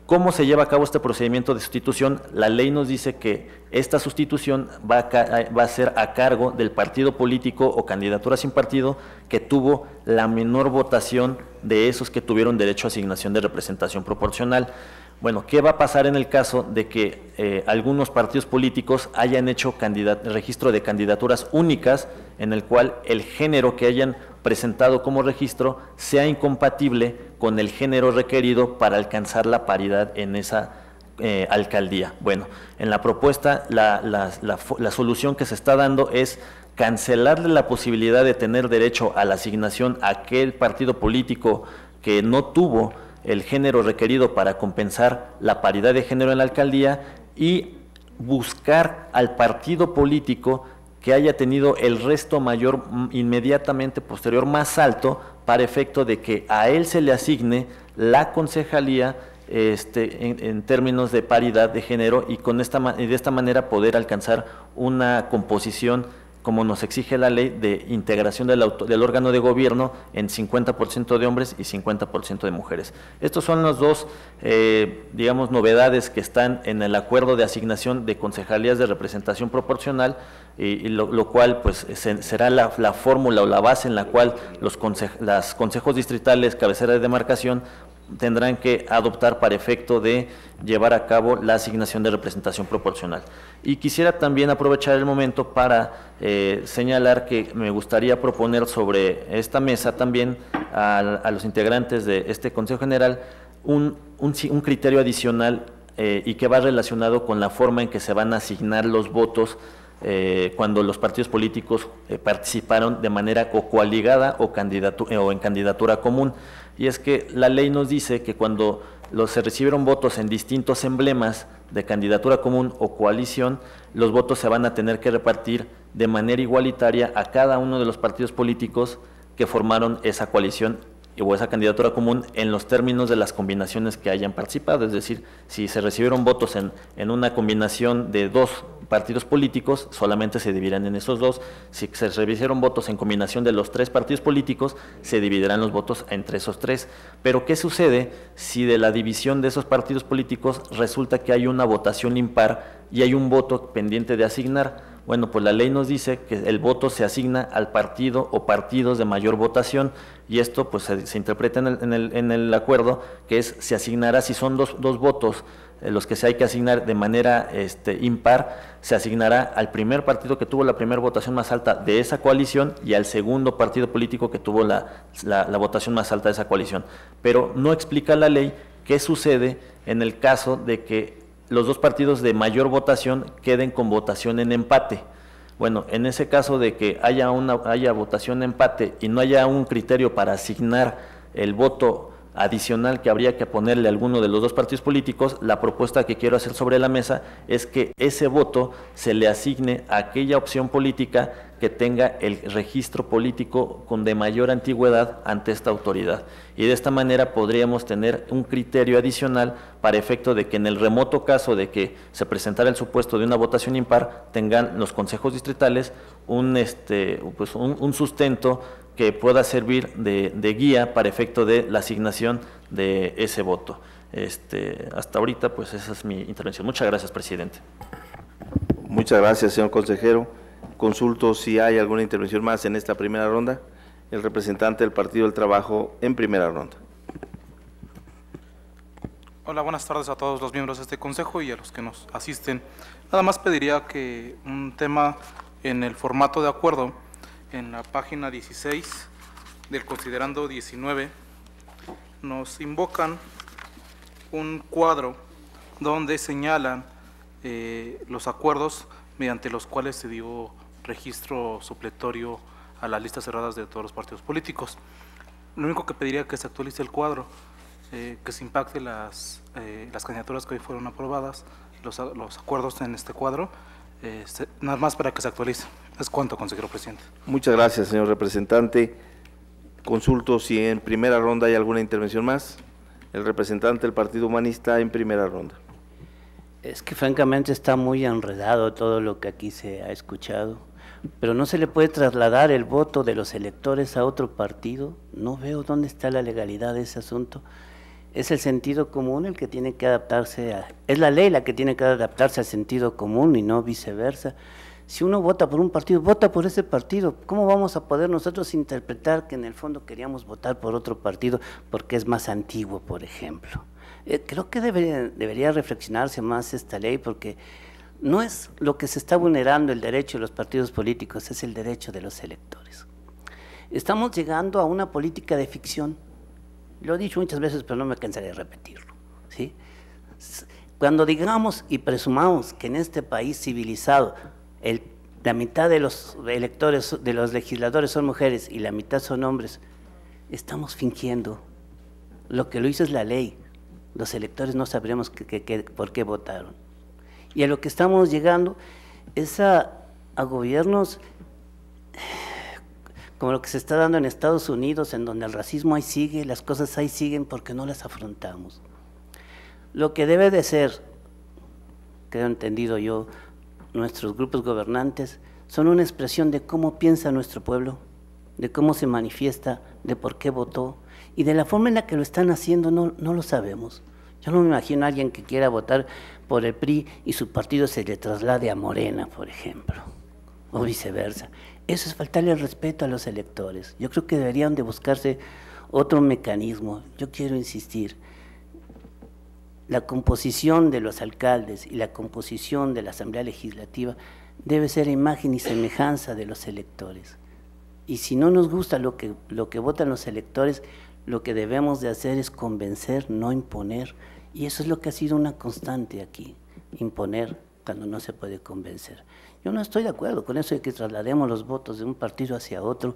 ¿Cómo se lleva a cabo este procedimiento de sustitución? La ley nos dice que esta sustitución va a ser a cargo del partido político o candidatura sin partido que tuvo la menor votación de esos que tuvieron derecho a asignación de representación proporcional. Bueno, ¿qué va a pasar en el caso de que algunos partidos políticos hayan hecho registro de candidaturas únicas en el cual el género que hayan presentado como registro sea incompatible con el género requerido para alcanzar la paridad en esa alcaldía? Bueno, en la propuesta la solución que se está dando es cancelarle la posibilidad de tener derecho a la asignación a aquel partido político que no tuvo el género requerido para compensar la paridad de género en la alcaldía y buscar al partido político que haya tenido el resto mayor inmediatamente posterior más alto para efecto de que a él se le asigne la concejalía en términos de paridad de género y de esta manera poder alcanzar una composición como nos exige la ley de integración del órgano de gobierno en 50% de hombres y 50% de mujeres. Estos son los dos, digamos, novedades que están en el acuerdo de asignación de concejalías de representación proporcional, y lo cual pues será la fórmula o la base en la cual los consejos distritales, cabecera de demarcación, tendrán que adoptar para efecto de llevar a cabo la asignación de representación proporcional. Y quisiera también aprovechar el momento para señalar que me gustaría proponer sobre esta mesa también a los integrantes de este Consejo General un criterio adicional y que va relacionado con la forma en que se van a asignar los votos cuando los partidos políticos participaron de manera o coaligada o en candidatura común. Y es que la ley nos dice que cuando se recibieron votos en distintos emblemas de candidatura común o coalición, los votos se van a tener que repartir de manera igualitaria a cada uno de los partidos políticos que formaron esa coalición o esa candidatura común en los términos de las combinaciones que hayan participado. Es decir, si se recibieron votos en una combinación de 2 partidos políticos, solamente se dividirán en esos 2. Si se recibieron votos en combinación de los 3 partidos políticos, se dividirán los votos entre esos 3. Pero ¿qué sucede si de la división de esos partidos políticos resulta que hay una votación impar y hay un voto pendiente de asignar? Bueno, pues la ley nos dice que el voto se asigna al partido o partidos de mayor votación, y esto pues se interpreta en el acuerdo, que se asignará, si son dos votos los que se hay que asignar de manera impar, se asignará al primer partido que tuvo la primera votación más alta de esa coalición y al segundo partido político que tuvo la votación más alta de esa coalición. Pero no explica la ley qué sucede en el caso de que los 2 partidos de mayor votación queden con votación en empate. Bueno, en ese caso de que haya votación en empate y no haya un criterio para asignar el voto adicional que habría que ponerle a alguno de los 2 partidos políticos, la propuesta que quiero hacer sobre la mesa es que ese voto se le asigne a aquella opción política que tenga el registro político de mayor antigüedad ante esta autoridad. Y de esta manera podríamos tener un criterio adicional para efecto de que en el remoto caso de que se presentara el supuesto de una votación impar, tengan los consejos distritales un sustento que pueda servir de guía para efecto de la asignación de ese voto. Hasta ahorita, pues esa es mi intervención. Muchas gracias, presidente. Muchas gracias, señor consejero. Consulto si hay alguna intervención más en esta primera ronda. El representante del Partido del Trabajo en primera ronda. Hola, buenas tardes a todos los miembros de este consejo y a los que nos asisten. Nada más pediría que un tema en el formato de acuerdo, en la página 16 del considerando 19, nos invocan un cuadro donde señalan los acuerdos mediante los cuales se dio registro supletorio a las listas cerradas de todos los partidos políticos. Lo único que pediría es que se actualice el cuadro, que se impacte las candidaturas que hoy fueron aprobadas, los acuerdos en este cuadro, nada más para que se actualice. Es cuanto, consejero presidente. Muchas gracias, señor representante. Consulto si en primera ronda hay alguna intervención más. El representante del Partido Humanista en primera ronda. Es que francamente está muy enredado todo lo que aquí se ha escuchado, pero no se le puede trasladar el voto de los electores a otro partido. No veo dónde está la legalidad de ese asunto. Es el sentido común el que tiene que adaptarse es la ley la que tiene que adaptarse al sentido común y no viceversa. Si uno vota por un partido, vota por ese partido. ¿Cómo vamos a poder nosotros interpretar que en el fondo queríamos votar por otro partido porque es más antiguo, por ejemplo? Creo que debería reflexionarse más esta ley, porque no es lo que se está vulnerando el derecho de los partidos políticos, es el derecho de los electores. Estamos llegando a una política de ficción. Lo he dicho muchas veces, pero no me cansaré de repetirlo, ¿sí? Cuando digamos y presumamos que en este país civilizado la mitad de los electores, de los legisladores son mujeres y la mitad son hombres, estamos fingiendo. Lo que lo hizo es la ley. Los electores no sabremos por qué votaron. Y a lo que estamos llegando es a gobiernos como lo que se está dando en Estados Unidos, en donde el racismo ahí sigue, las cosas ahí siguen porque no las afrontamos. Lo que debe de ser, creo entendido yo, nuestros grupos gobernantes son una expresión de cómo piensa nuestro pueblo, de cómo se manifiesta, de por qué votó, y de la forma en la que lo están haciendo no lo sabemos. Yo no me imagino a alguien que quiera votar por el PRI y su partido se le traslade a Morena, por ejemplo, o viceversa. Eso es faltarle el respeto a los electores. Yo creo que deberían de buscarse otro mecanismo. Yo quiero insistir, la composición de los alcaldes y la composición de la Asamblea Legislativa debe ser imagen y semejanza de los electores. Y si no nos gusta lo que votan los electores, lo que debemos de hacer es convencer, no imponer. Y eso es lo que ha sido una constante aquí, imponer cuando no se puede convencer. Yo no estoy de acuerdo con eso de que traslademos los votos de un partido hacia otro.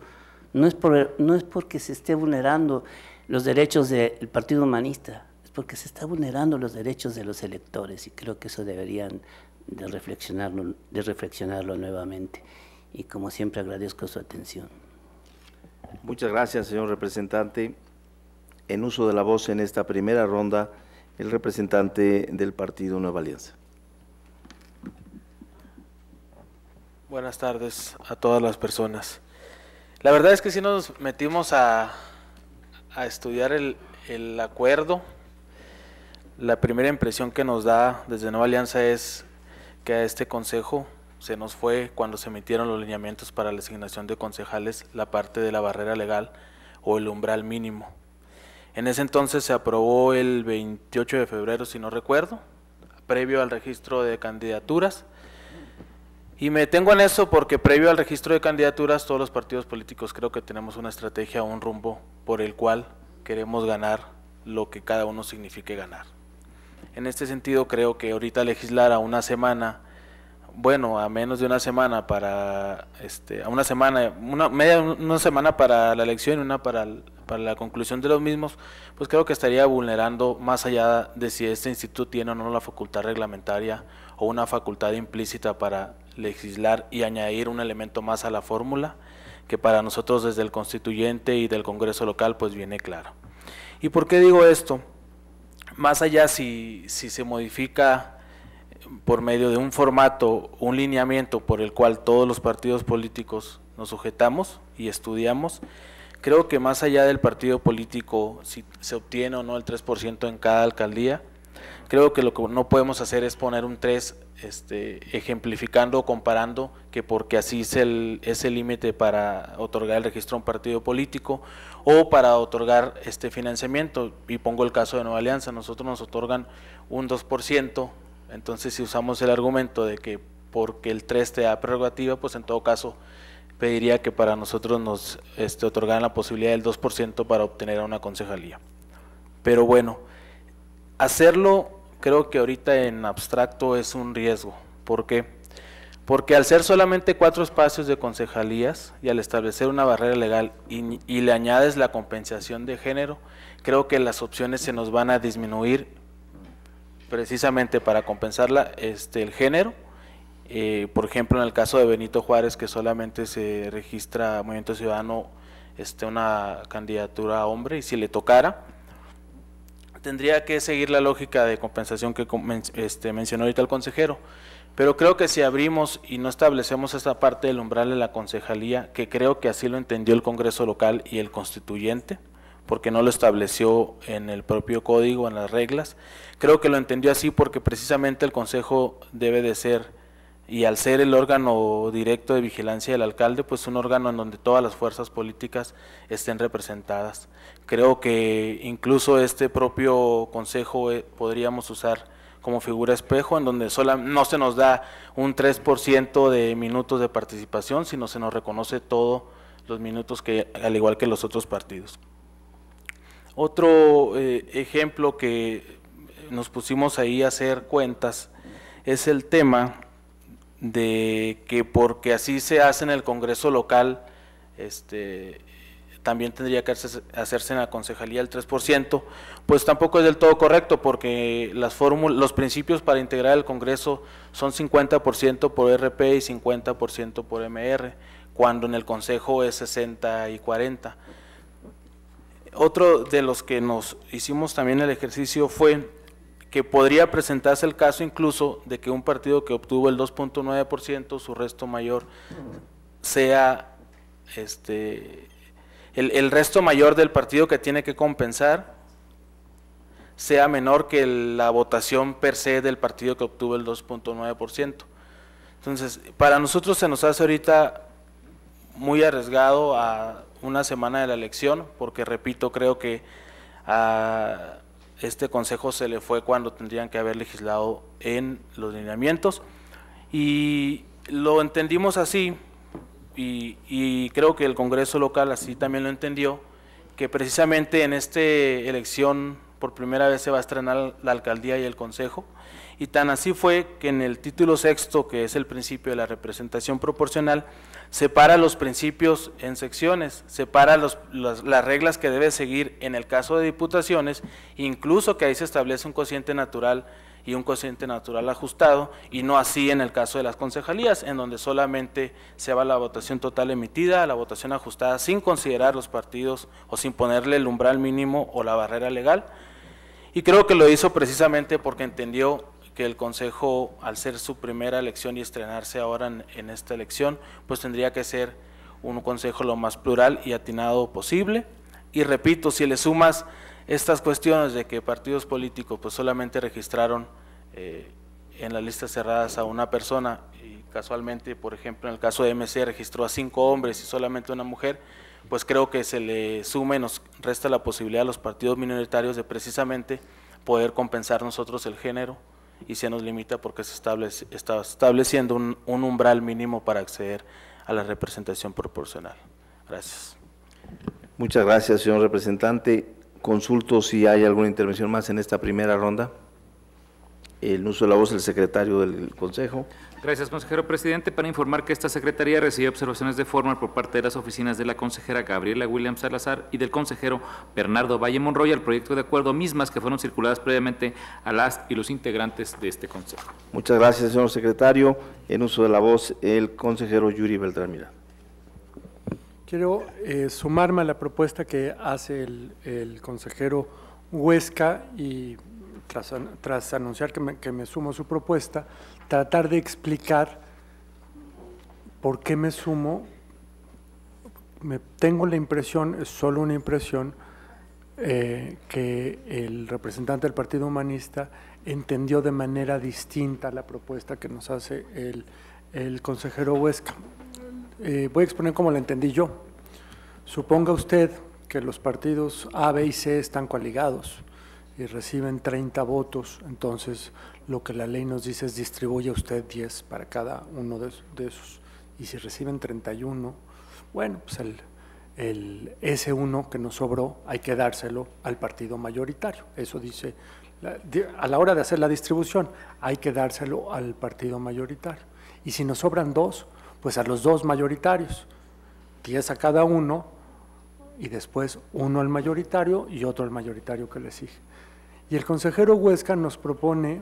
No es porque se esté vulnerando los derechos del Partido Humanista, es porque se está vulnerando los derechos de los electores, y creo que eso deberían de reflexionarlo nuevamente. Y como siempre agradezco su atención. Muchas gracias, señor representante. En uso de la voz en esta primera ronda, el representante del Partido Nueva Alianza. Buenas tardes a todas las personas. La verdad es que sí nos metimos a estudiar el acuerdo. La primera impresión que nos da desde Nueva Alianza es que a este consejo se nos fue, cuando se emitieron los lineamientos para la asignación de concejales, la parte de la barrera legal o el umbral mínimo. En ese entonces se aprobó el 28 de febrero, si no recuerdo, previo al registro de candidaturas. Y me detengo en eso porque previo al registro de candidaturas, todos los partidos políticos creo que tenemos una estrategia, un rumbo por el cual queremos ganar lo que cada uno signifique ganar. En este sentido, creo que ahorita legislar a una semana, bueno, a menos de una semana para, una semana para la elección y una para la conclusión de los mismos, pues creo que estaría vulnerando, más allá de si este instituto tiene o no la facultad reglamentaria o una facultad implícita para legislar y añadir un elemento más a la fórmula, que para nosotros desde el constituyente y del Congreso local pues viene claro. ¿Y por qué digo esto? Más allá si se modifica por medio de un formato, un lineamiento por el cual todos los partidos políticos nos sujetamos y estudiamos, creo que más allá del partido político, si se obtiene o no el 3% en cada alcaldía, creo que lo que no podemos hacer es poner un 3 ejemplificando o comparando que porque así es el límite para otorgar el registro a un partido político o para otorgar financiamiento. Y pongo el caso de Nueva Alianza, nosotros nos otorgan un 2%, entonces si usamos el argumento de que porque el 3 te da prerrogativa, pues en todo caso pediría que para nosotros nos otorgaran la posibilidad del 2% para obtener a una concejalía. Pero bueno, hacerlo creo que ahorita en abstracto es un riesgo. ¿Por qué? Porque al ser solamente 4 espacios de concejalías y al establecer una barrera legal y le añades la compensación de género, creo que las opciones se nos van a disminuir precisamente para compensarla el género. Por ejemplo, en el caso de Benito Juárez, que solamente se registra Movimiento Ciudadano una candidatura a hombre, y si le tocara, tendría que seguir la lógica de compensación que mencionó ahorita el consejero. Pero creo que si abrimos y no establecemos esta parte del umbral de la concejalía, que creo que así lo entendió el Congreso local y el constituyente, porque no lo estableció en el propio código, en las reglas, creo que lo entendió así porque precisamente el consejo debe de ser, y al ser el órgano directo de vigilancia del alcalde, pues un órgano en donde todas las fuerzas políticas estén representadas. Creo que incluso este propio consejo podríamos usar como figura espejo, en donde no se nos da un 3% de minutos de participación, sino se nos reconoce todos los minutos, que al igual que los otros partidos. Otro ejemplo que nos pusimos ahí a hacer cuentas es el tema de que porque así se hace en el Congreso local, también tendría que hacerse en la concejalía el 3%, pues tampoco es del todo correcto, porque los principios para integrar el Congreso son 50% por RP y 50% por MR, cuando en el Consejo es 60 y 40. Otro de los que nos hicimos también el ejercicio fue que podría presentarse el caso incluso de que un partido que obtuvo el 2.9%, su resto mayor, sea el resto mayor del partido que tiene que compensar sea menor que la votación per se del partido que obtuvo el 2.9%. Entonces, para nosotros se nos hace ahorita muy arriesgado a una semana de la elección, porque repito, creo que a este consejo se le fue cuando tendrían que haber legislado en los lineamientos, y lo entendimos así, y creo que el Congreso local así también lo entendió, que precisamente en esta elección por primera vez se va a estrenar la alcaldía y el consejo, y tan así fue que en el título sexto, que es el principio de la representación proporcional, separa los principios en secciones, separa las reglas que debe seguir en el caso de diputaciones, incluso que ahí se establece un cociente natural y un cociente natural ajustado, y no así en el caso de las concejalías, en donde solamente se va la votación total emitida, la votación ajustada, sin considerar los partidos o sin ponerle el umbral mínimo o la barrera legal. Y creo que lo hizo precisamente porque entendió que el Consejo, al ser su primera elección y estrenarse ahora en esta elección, pues tendría que ser un Consejo lo más plural y atinado posible. Y repito, si le sumas estas cuestiones de que partidos políticos pues solamente registraron en las listas cerradas a una persona, y casualmente, por ejemplo, en el caso de MC registró a 5 hombres y solamente una mujer, pues creo que se le suma y nos resta la posibilidad a los partidos minoritarios de precisamente poder compensar nosotros el género, y se nos limita porque se está estableciendo un umbral mínimo para acceder a la representación proporcional. Gracias. Muchas gracias, señor representante. Consulto si hay alguna intervención más en esta primera ronda. El uso de la voz del secretario del Consejo. Gracias, consejero presidente. Para informar que esta Secretaría recibe observaciones de forma por parte de las oficinas de la consejera Gabriela Williams Salazar y del consejero Bernardo Valle Monroy al proyecto de acuerdo, mismas que fueron circuladas previamente a las y los integrantes de este consejo. Muchas gracias, señor secretario. En uso de la voz, el consejero Yuri Beltrán Miranda. Quiero sumarme a la propuesta que hace el consejero Huesca y tras anunciar que me sumo a su propuesta, tratar de explicar por qué me sumo. Tengo la impresión, es solo una impresión, que el representante del Partido Humanista entendió de manera distinta la propuesta que nos hace el consejero Huesca. Voy a exponer cómo la entendí yo. Suponga usted que los partidos A, B y C están coaligados y reciben 30 votos, entonces lo que la ley nos dice es distribuya usted 10 para cada uno de esos. Y si reciben 31, bueno, pues ese uno que nos sobró hay que dárselo al partido mayoritario. Eso dice, a la hora de hacer la distribución, hay que dárselo al partido mayoritario. Y si nos sobran 2, pues a los 2 mayoritarios, 10 a cada uno, y después uno al mayoritario y otro al mayoritario que le sigue. Y el consejero Huesca nos propone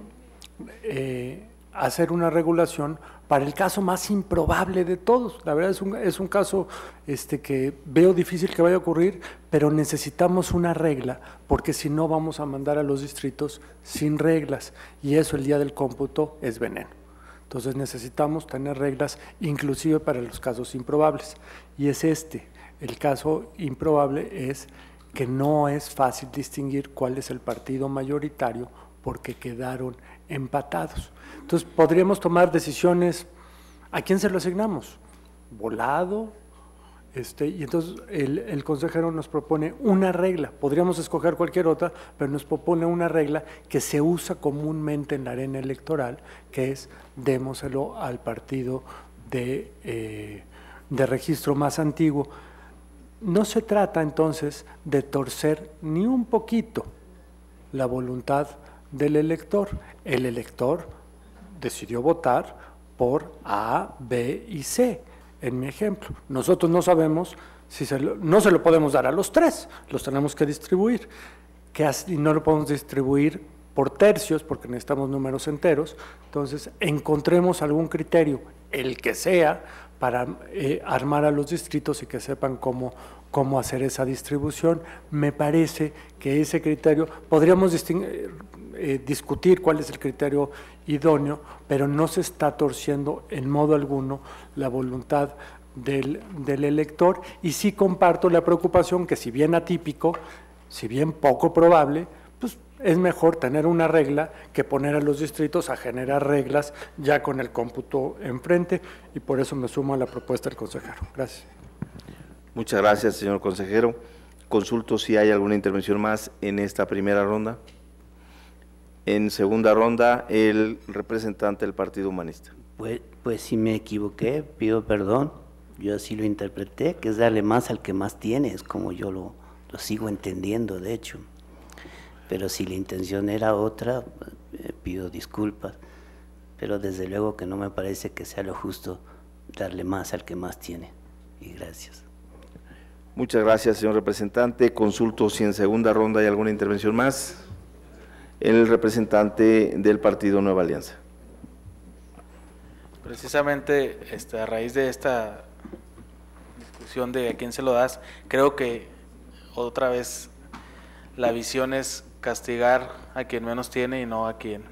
hacer una regulación para el caso más improbable de todos. La verdad es un caso que veo difícil que vaya a ocurrir, pero necesitamos una regla, porque si no vamos a mandar a los distritos sin reglas, y eso el día del cómputo es veneno. Entonces necesitamos tener reglas inclusive para los casos improbables, y es el caso improbable es que no es fácil distinguir cuál es el partido mayoritario porque quedaron empatados. Entonces podríamos tomar decisiones, ¿a quién se lo asignamos? ¿Volado? Y entonces el consejero nos propone una regla, podríamos escoger cualquier otra, pero nos propone una regla que se usa comúnmente en la arena electoral, que es démoselo al partido de registro más antiguo. No se trata entonces de torcer ni un poquito la voluntad del elector. El elector decidió votar por A, B y C, en mi ejemplo. Nosotros no sabemos si no se lo podemos dar a los 3, los tenemos que distribuir. Y no lo podemos distribuir por tercios porque necesitamos números enteros. Entonces, encontremos algún criterio el que sea, para armar a los distritos y que sepan cómo hacer esa distribución. Me parece que ese criterio, podríamos discutir cuál es el criterio idóneo, pero no se está torciendo en modo alguno la voluntad del elector, y sí comparto la preocupación que, si bien atípico, si bien poco probable, pues es mejor tener una regla que poner a los distritos a generar reglas ya con el cómputo enfrente, y por eso me sumo a la propuesta del consejero. Gracias. Muchas gracias, señor consejero. Consulto si hay alguna intervención más en esta primera ronda. En segunda ronda, el representante del Partido Humanista. Pues si me equivoqué, pido perdón. Yo así lo interpreté, que es darle más al que más tiene, es como yo lo sigo entendiendo, de hecho. Pero si la intención era otra, pido disculpas. Pero desde luego que no me parece que sea lo justo darle más al que más tiene. Y gracias. Muchas gracias, señor representante. Consulto si en segunda ronda hay alguna intervención más. El representante del Partido Nueva Alianza. Precisamente a raíz de esta discusión de a quién se lo das, creo que otra vez la visión es castigar a quien menos tiene y no a quien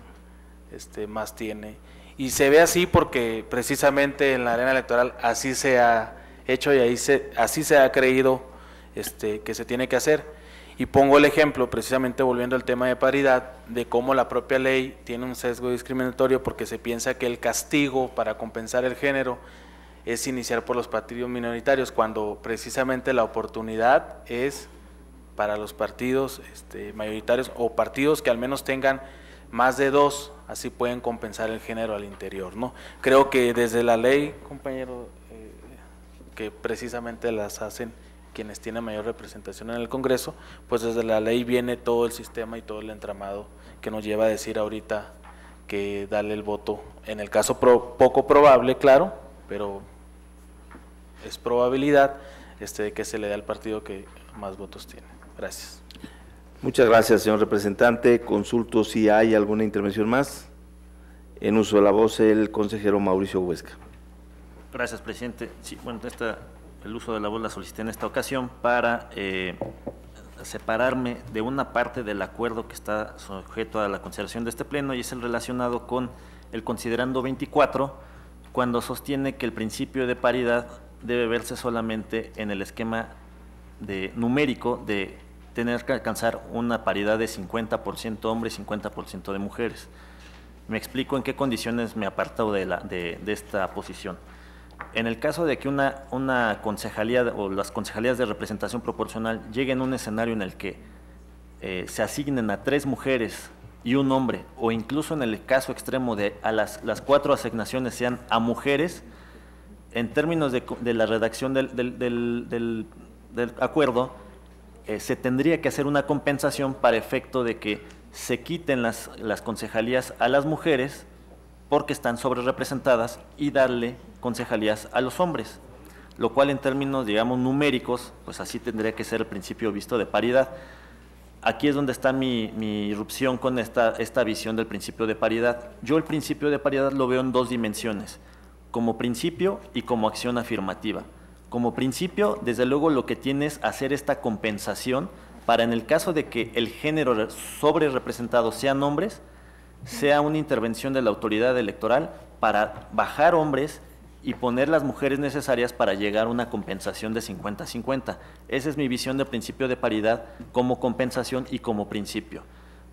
más tiene. Y se ve así porque precisamente en la arena electoral así se ha hecho y así se ha creído que se tiene que hacer. Y pongo el ejemplo, precisamente volviendo al tema de paridad, de cómo la propia ley tiene un sesgo discriminatorio porque se piensa que el castigo para compensar el género es iniciar por los partidos minoritarios, cuando precisamente la oportunidad es para los partidos mayoritarios o partidos que al menos tengan más de 2, así pueden compensar el género al interior, ¿no? Creo que desde la ley, compañero, que precisamente las hacen quienes tienen mayor representación en el Congreso, pues desde la ley viene todo el sistema y todo el entramado que nos lleva a decir ahorita que darle el voto, en el caso poco probable, claro, pero es probabilidad de que se le dé al partido que más votos tiene. Gracias. Muchas gracias, señor representante. Consulto si hay alguna intervención más. En uso de la voz, el consejero Mauricio Huesca. Gracias, presidente. Sí, bueno, el uso de la voz la solicité en esta ocasión para separarme de una parte del acuerdo que está sujeto a la consideración de este pleno, y es el relacionado con el considerando 24, cuando sostiene que el principio de paridad debe verse solamente en el esquema numérico de tener que alcanzar una paridad de 50% hombres y 50% de mujeres. Me explico en qué condiciones me aparto de esta posición. En el caso de que una concejalía o las concejalías de representación proporcional lleguen a un escenario en el que se asignen a 3 mujeres y un hombre, o incluso en el caso extremo de las 4 asignaciones sean a mujeres, en términos de la redacción del acuerdo, se tendría que hacer una compensación para efecto de que se quiten las concejalías a las mujeres porque están sobre representadas y darle concejalías a los hombres, lo cual en términos, digamos, numéricos, pues así tendría que ser el principio visto de paridad. Aquí es donde está mi irrupción con esta visión del principio de paridad. Yo el principio de paridad lo veo en 2 dimensiones, como principio y como acción afirmativa. Como principio, desde luego, lo que tiene es hacer esta compensación para, en el caso de que el género sobre representado sean hombres, sea una intervención de la autoridad electoral para bajar hombres y poner las mujeres necesarias para llegar a una compensación de 50-50. Esa es mi visión del principio de paridad como compensación y como principio.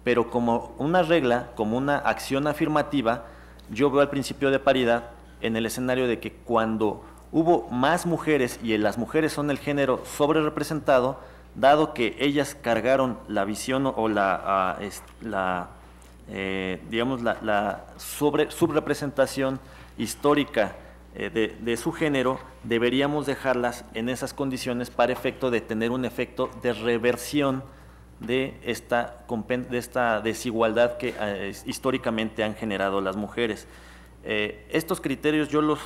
Pero como una regla, como una acción afirmativa, yo veo al principio de paridad en el escenario de que cuando hubo más mujeres y las mujeres son el género sobre representado, dado que ellas cargaron la visión o la subrepresentación histórica de su género, deberíamos dejarlas en esas condiciones para efecto de tener un efecto de reversión de esta desigualdad que históricamente han generado las mujeres. Estos criterios yo los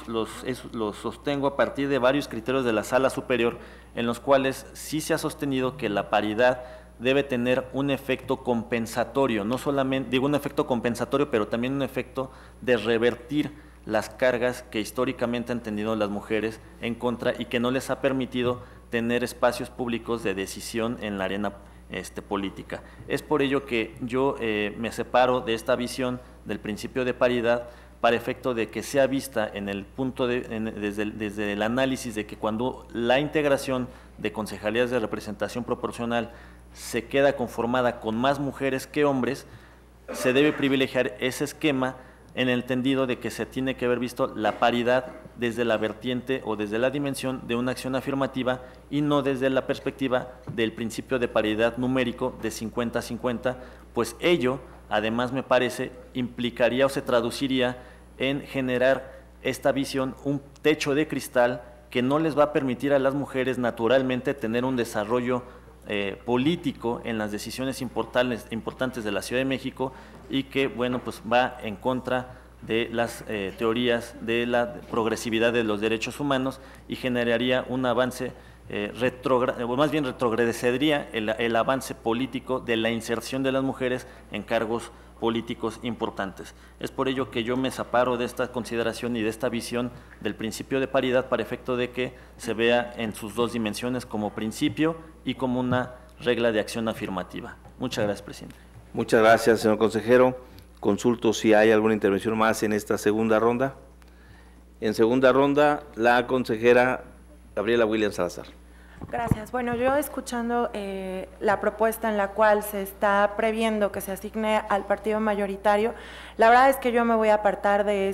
sostengo a partir de varios criterios de la Sala Superior, en los cuales sí se ha sostenido que la paridad debe tener un efecto compensatorio, no solamente, digo un efecto compensatorio, pero también un efecto de revertir las cargas que históricamente han tenido las mujeres en contra y que no les ha permitido tener espacios públicos de decisión en la arena política. Es por ello que yo me separo de esta visión del principio de paridad para efecto de que sea vista en el punto desde el análisis de que cuando la integración de concejalías de representación proporcional se queda conformada con más mujeres que hombres, se debe privilegiar ese esquema en el entendido de que se tiene que haber visto la paridad desde la vertiente o desde la dimensión de una acción afirmativa y no desde la perspectiva del principio de paridad numérico de 50-50, pues ello, además me parece, implicaría o se traduciría en generar esta visión, un techo de cristal que no les va a permitir a las mujeres naturalmente tener un desarrollo político en las decisiones importantes de la Ciudad de México y que, bueno, pues va en contra de las teorías de la progresividad de los derechos humanos y generaría un avance más bien retrogredería el avance político de la inserción de las mujeres en cargos políticos importantes. Es por ello que yo me separo de esta consideración y de esta visión del principio de paridad para efecto de que se vea en sus dos dimensiones como principio y como una regla de acción afirmativa. Muchas gracias, presidente. Muchas gracias, señor consejero. Consulto si hay alguna intervención más en esta segunda ronda. En segunda ronda, la consejera Gabriela Williams Salazar. Gracias. Bueno, yo escuchando la propuesta en la cual se está previendo que se asigne al partido mayoritario, la verdad es que yo me voy a apartar de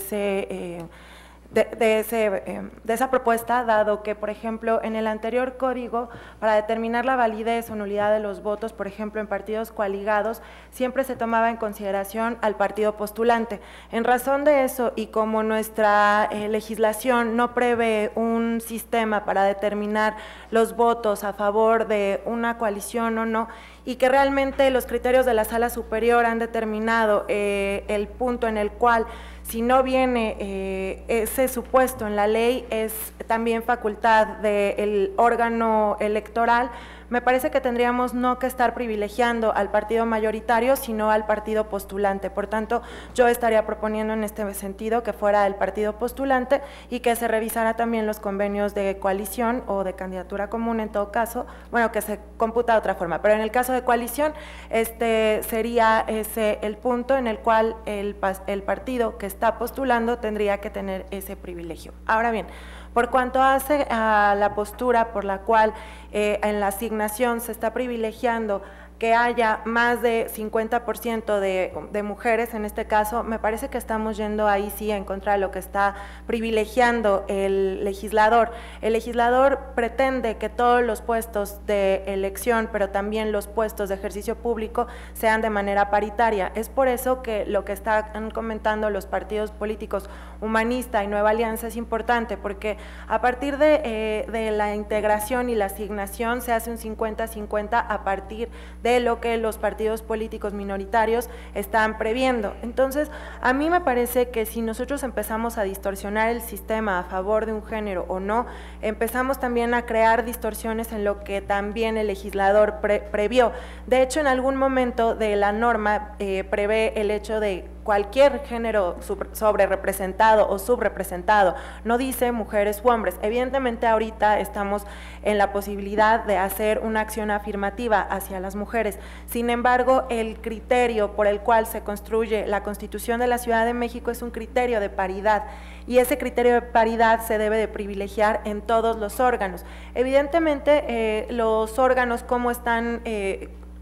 esa propuesta, dado que, por ejemplo, en el anterior código, para determinar la validez o nulidad de los votos, por ejemplo, en partidos coaligados, siempre se tomaba en consideración al partido postulante. En razón de eso, y como nuestra legislación no prevé un sistema para determinar los votos a favor de una coalición o no, y que realmente los criterios de la Sala Superior han determinado el punto en el cual, si no viene ese supuesto en la ley, es también facultad del órgano electoral, me parece que tendríamos no que estar privilegiando al partido mayoritario, sino al partido postulante. Por tanto, yo estaría proponiendo en este sentido que fuera el partido postulante y que se revisara también los convenios de coalición o de candidatura común en todo caso, bueno, que se computa de otra forma, pero en el caso de coalición, sería ese el punto en el cual el partido que está postulando tendría que tener ese privilegio. Ahora bien, por cuanto hace a la postura por la cual en la asignación se está privilegiando que haya más de 50% de mujeres, en este caso, me parece que estamos yendo ahí sí en contra de lo que está privilegiando el legislador. El legislador pretende que todos los puestos de elección, pero también los puestos de ejercicio público, sean de manera paritaria. Es por eso que lo que están comentando los partidos políticos Humanista y Nueva Alianza es importante, porque a partir de la integración y la asignación se hace un 50-50 a partir de lo que los partidos políticos minoritarios están previendo. Entonces, a mí me parece que si nosotros empezamos a distorsionar el sistema a favor de un género o no, empezamos también a crear distorsiones en lo que también el legislador previó. De hecho, en algún momento de la norma prevé el hecho de cualquier género sobrerepresentado o subrepresentado, no dice mujeres u hombres. Evidentemente ahorita estamos en la posibilidad de hacer una acción afirmativa hacia las mujeres. Sin embargo, el criterio por el cual se construye la Constitución de la Ciudad de México es un criterio de paridad, y ese criterio de paridad se debe de privilegiar en todos los órganos. Evidentemente, los órganos como están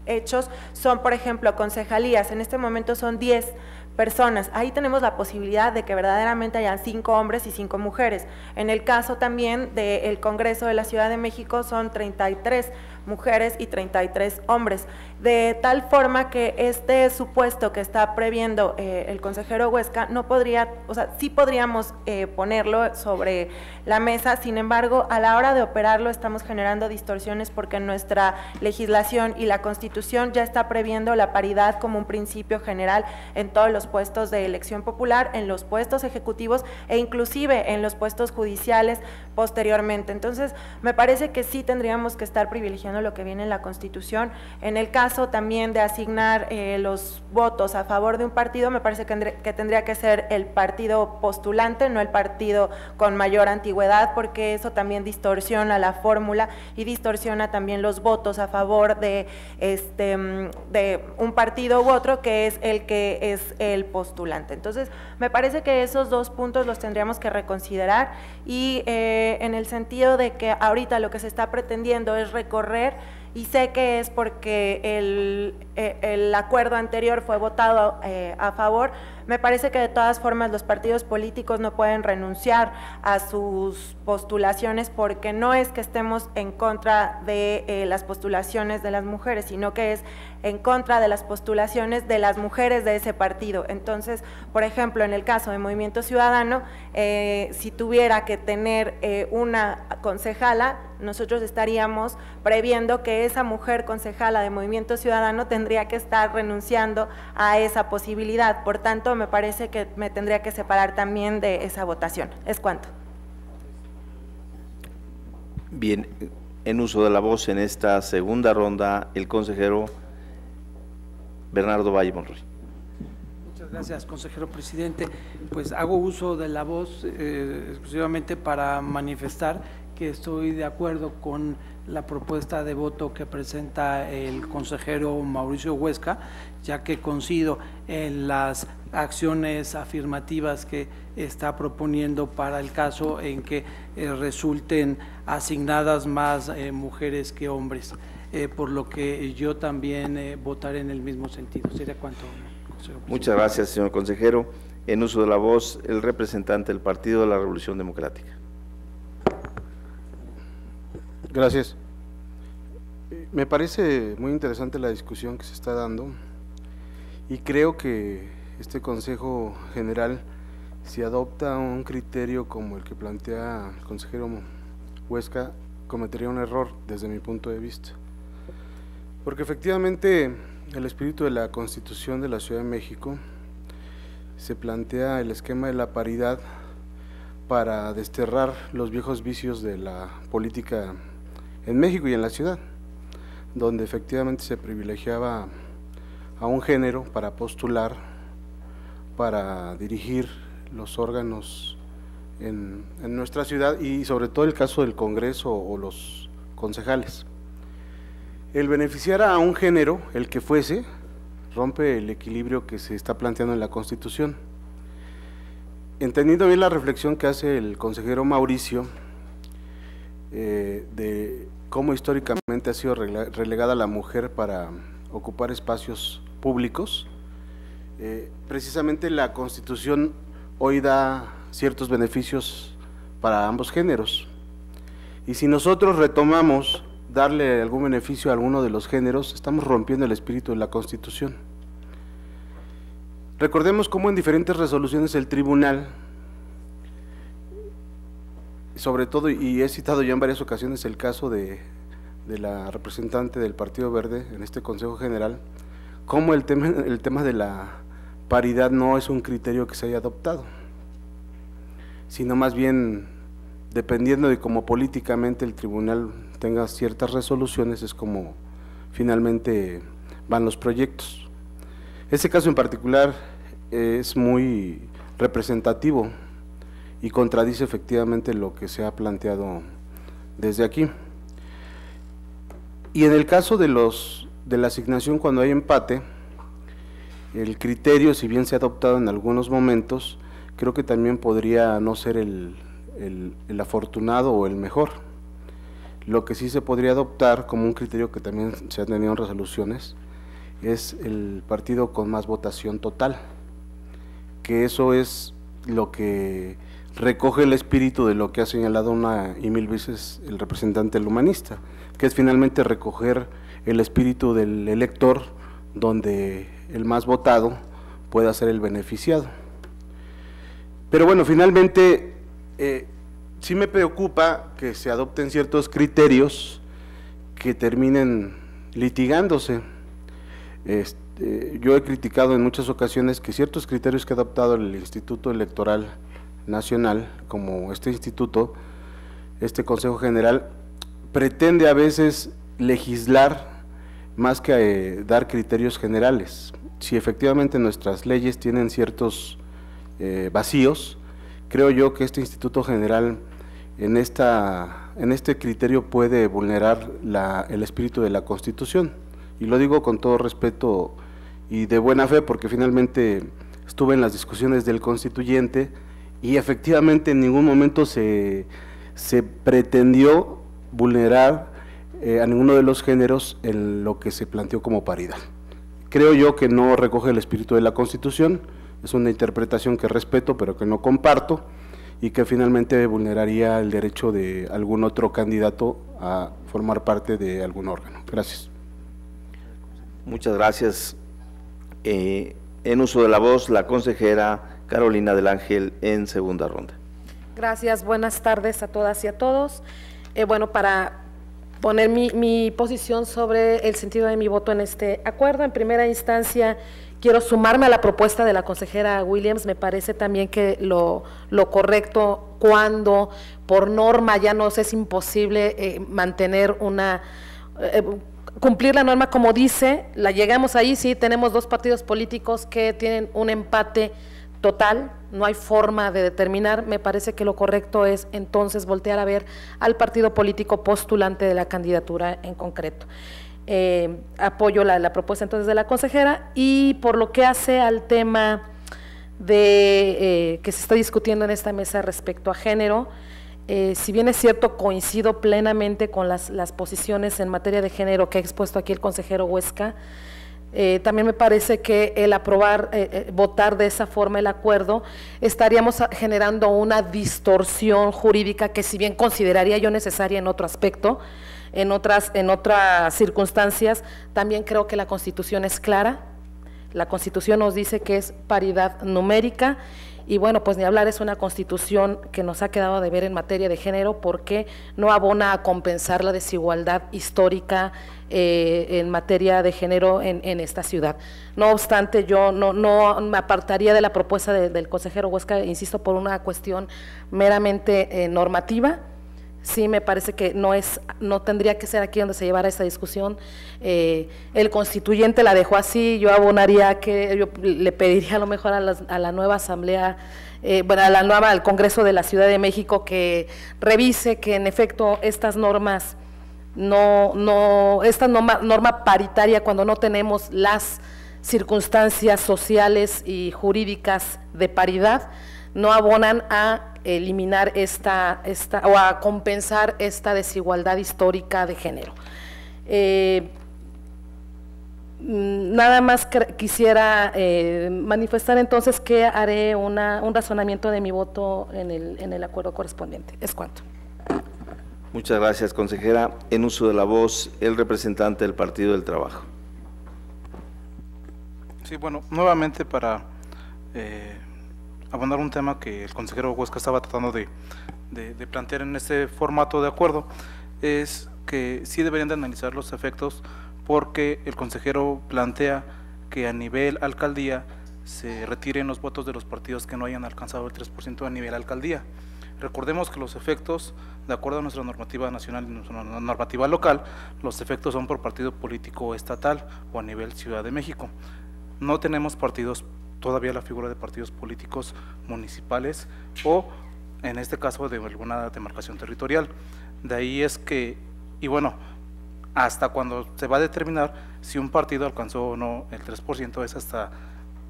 hechos son, por ejemplo, concejalías. En este momento son 10 personas. Ahí tenemos la posibilidad de que verdaderamente hayan 5 hombres y 5 mujeres. En el caso también del Congreso de la Ciudad de México son 33 mujeres y 33 hombres, de tal forma que este supuesto que está previendo el consejero Huesca no podría, o sea, sí podríamos ponerlo sobre la mesa. Sin embargo, a la hora de operarlo estamos generando distorsiones porque nuestra legislación y la Constitución ya está previendo la paridad como un principio general en todos los puestos de elección popular, en los puestos ejecutivos e inclusive en los puestos judiciales posteriormente. Entonces, me parece que sí tendríamos que estar privilegiando estableciendo lo que viene en la Constitución. En el caso también de asignar los votos a favor de un partido, me parece que tendría que ser el partido postulante, no el partido con mayor antigüedad, porque eso también distorsiona la fórmula y distorsiona también los votos a favor de un partido u otro, que es el postulante. Entonces, me parece que esos dos puntos los tendríamos que reconsiderar y en el sentido de que ahorita lo que se está pretendiendo es recorrer, y sé que es porque el acuerdo anterior fue votado a favor. Me parece que de todas formas los partidos políticos no pueden renunciar a sus postulaciones, porque no es que estemos en contra de las postulaciones de las mujeres, sino que es en contra de las postulaciones de las mujeres de ese partido. Entonces, por ejemplo, en el caso de Movimiento Ciudadano, si tuviera que tener una concejala, nosotros estaríamos previendo que esa mujer concejala de Movimiento Ciudadano tendría que estar renunciando a esa posibilidad. Por tanto, me parece que me tendría que separar también de esa votación. ¿Es cuánto? Bien, en uso de la voz en esta segunda ronda, el consejero Bernardo Valle Monroy. Muchas gracias, consejero presidente. Pues hago uso de la voz exclusivamente para manifestar que estoy de acuerdo con la propuesta de voto que presenta el consejero Mauricio Huesca, ya que coincido en las acciones afirmativas que está proponiendo para el caso en que resulten asignadas más mujeres que hombres, por lo que yo también votaré en el mismo sentido. ¿Sería cuánto, consejero presidente? Muchas gracias, señor consejero. En uso de la voz, el representante del Partido de la Revolución Democrática. Gracias. Me parece muy interesante la discusión que se está dando y creo que este Consejo General, si adopta un criterio como el que plantea el consejero Huesca, cometería un error desde mi punto de vista. Porque efectivamente el espíritu de la Constitución de la Ciudad de México se plantea el esquema de la paridad para desterrar los viejos vicios de la política en México y en la ciudad, donde efectivamente se privilegiaba a un género para postular, para dirigir los órganos en nuestra ciudad y sobre todo el caso del Congreso o los concejales. El beneficiar a un género, el que fuese, rompe el equilibrio que se está planteando en la Constitución. Entendiendo bien la reflexión que hace el consejero Mauricio, de cómo históricamente ha sido relegada la mujer para ocupar espacios públicos, precisamente la Constitución hoy da ciertos beneficios para ambos géneros, y si nosotros retomamos darle algún beneficio a alguno de los géneros, estamos rompiendo el espíritu de la Constitución. Recordemos cómo en diferentes resoluciones el tribunal, sobre todo, y he citado ya en varias ocasiones el caso de la representante del Partido Verde en este Consejo General, cómo el tema de la paridad no es un criterio que se haya adoptado, sino más bien, dependiendo de cómo políticamente el tribunal tenga ciertas resoluciones, es como finalmente van los proyectos. Ese caso en particular es muy representativo y contradice efectivamente lo que se ha planteado desde aquí. Y en el caso de la asignación, cuando hay empate, el criterio, si bien se ha adoptado en algunos momentos, creo que también podría no ser el afortunado o el mejor. Lo que sí se podría adoptar como un criterio que también se ha tenido en resoluciones es el partido con más votación total, que eso es lo que recoge el espíritu de lo que ha señalado una y mil veces el representante del humanista, que es finalmente recoger el espíritu del elector, donde el más votado pueda ser el beneficiado. Pero bueno, finalmente sí me preocupa que se adopten ciertos criterios que terminen litigándose. Yo he criticado en muchas ocasiones que ciertos criterios que ha adoptado el Instituto Electoral Nacional, como este instituto, este Consejo General, pretende a veces legislar más que dar criterios generales. Si efectivamente nuestras leyes tienen ciertos vacíos, creo yo que este Instituto General en este criterio puede vulnerar el espíritu de la Constitución, y lo digo con todo respeto y de buena fe, porque finalmente estuve en las discusiones del constituyente y efectivamente en ningún momento se pretendió vulnerar a ninguno de los géneros en lo que se planteó como paridad. Creo yo que no recoge el espíritu de la Constitución, es una interpretación que respeto pero que no comparto, y que finalmente vulneraría el derecho de algún otro candidato a formar parte de algún órgano. Gracias. Muchas gracias. En uso de la voz, la consejera Carolina del Ángel, en segunda ronda. Gracias, buenas tardes a todas y a todos. Bueno, para poner mi posición sobre el sentido de mi voto en este acuerdo, en primera instancia quiero sumarme a la propuesta de la consejera Williams. Me parece también que lo correcto, cuando por norma ya nos es imposible mantener cumplir la norma como dice, la llegamos ahí, sí, tenemos dos partidos políticos que tienen un empate total, no hay forma de determinar. Me parece que lo correcto es entonces voltear a ver al partido político postulante de la candidatura en concreto. Apoyo la propuesta entonces de la consejera. Y por lo que hace al tema de que se está discutiendo en esta mesa respecto a género, si bien es cierto, coincido plenamente con las posiciones en materia de género que ha expuesto aquí el consejero Huesca, también me parece que el votar de esa forma el acuerdo, estaríamos generando una distorsión jurídica que, si bien consideraría yo necesaria en otro aspecto, en otras circunstancias, también creo que la Constitución es clara. La Constitución nos dice que es paridad numérica, y bueno, pues ni hablar, es una Constitución que nos ha quedado de ver en materia de género, porque no abona a compensar la desigualdad histórica en materia de género en esta ciudad. No obstante, yo no me apartaría de la propuesta del consejero Huesca, insisto, por una cuestión meramente normativa. Sí, me parece que no tendría que ser aquí donde se llevara esta discusión. El constituyente la dejó así. Yo abonaría yo le pediría a lo mejor a la nueva asamblea, al Congreso de la Ciudad de México, que revise que en efecto estas normas, esta norma paritaria, cuando no tenemos las circunstancias sociales y jurídicas de paridad, no abonan a eliminar o a compensar esta desigualdad histórica de género. Nada más quisiera manifestar entonces que haré un razonamiento de mi voto en el acuerdo correspondiente. Es cuanto. Muchas gracias, consejera. En uso de la voz, el representante del Partido del Trabajo. Sí, bueno, nuevamente para abonar un tema que el consejero Huesca estaba tratando de plantear en este formato de acuerdo, es que sí deberían de analizar los efectos, porque el consejero plantea que a nivel alcaldía se retiren los votos de los partidos que no hayan alcanzado el 3% a nivel alcaldía. Recordemos que los efectos, de acuerdo a nuestra normativa nacional y nuestra normativa local, los efectos son por partido político estatal o a nivel Ciudad de México. No tenemos partidos, todavía la figura de partidos políticos municipales o en este caso de alguna demarcación territorial. De ahí es que, y bueno, hasta cuando se va a determinar si un partido alcanzó o no el 3%,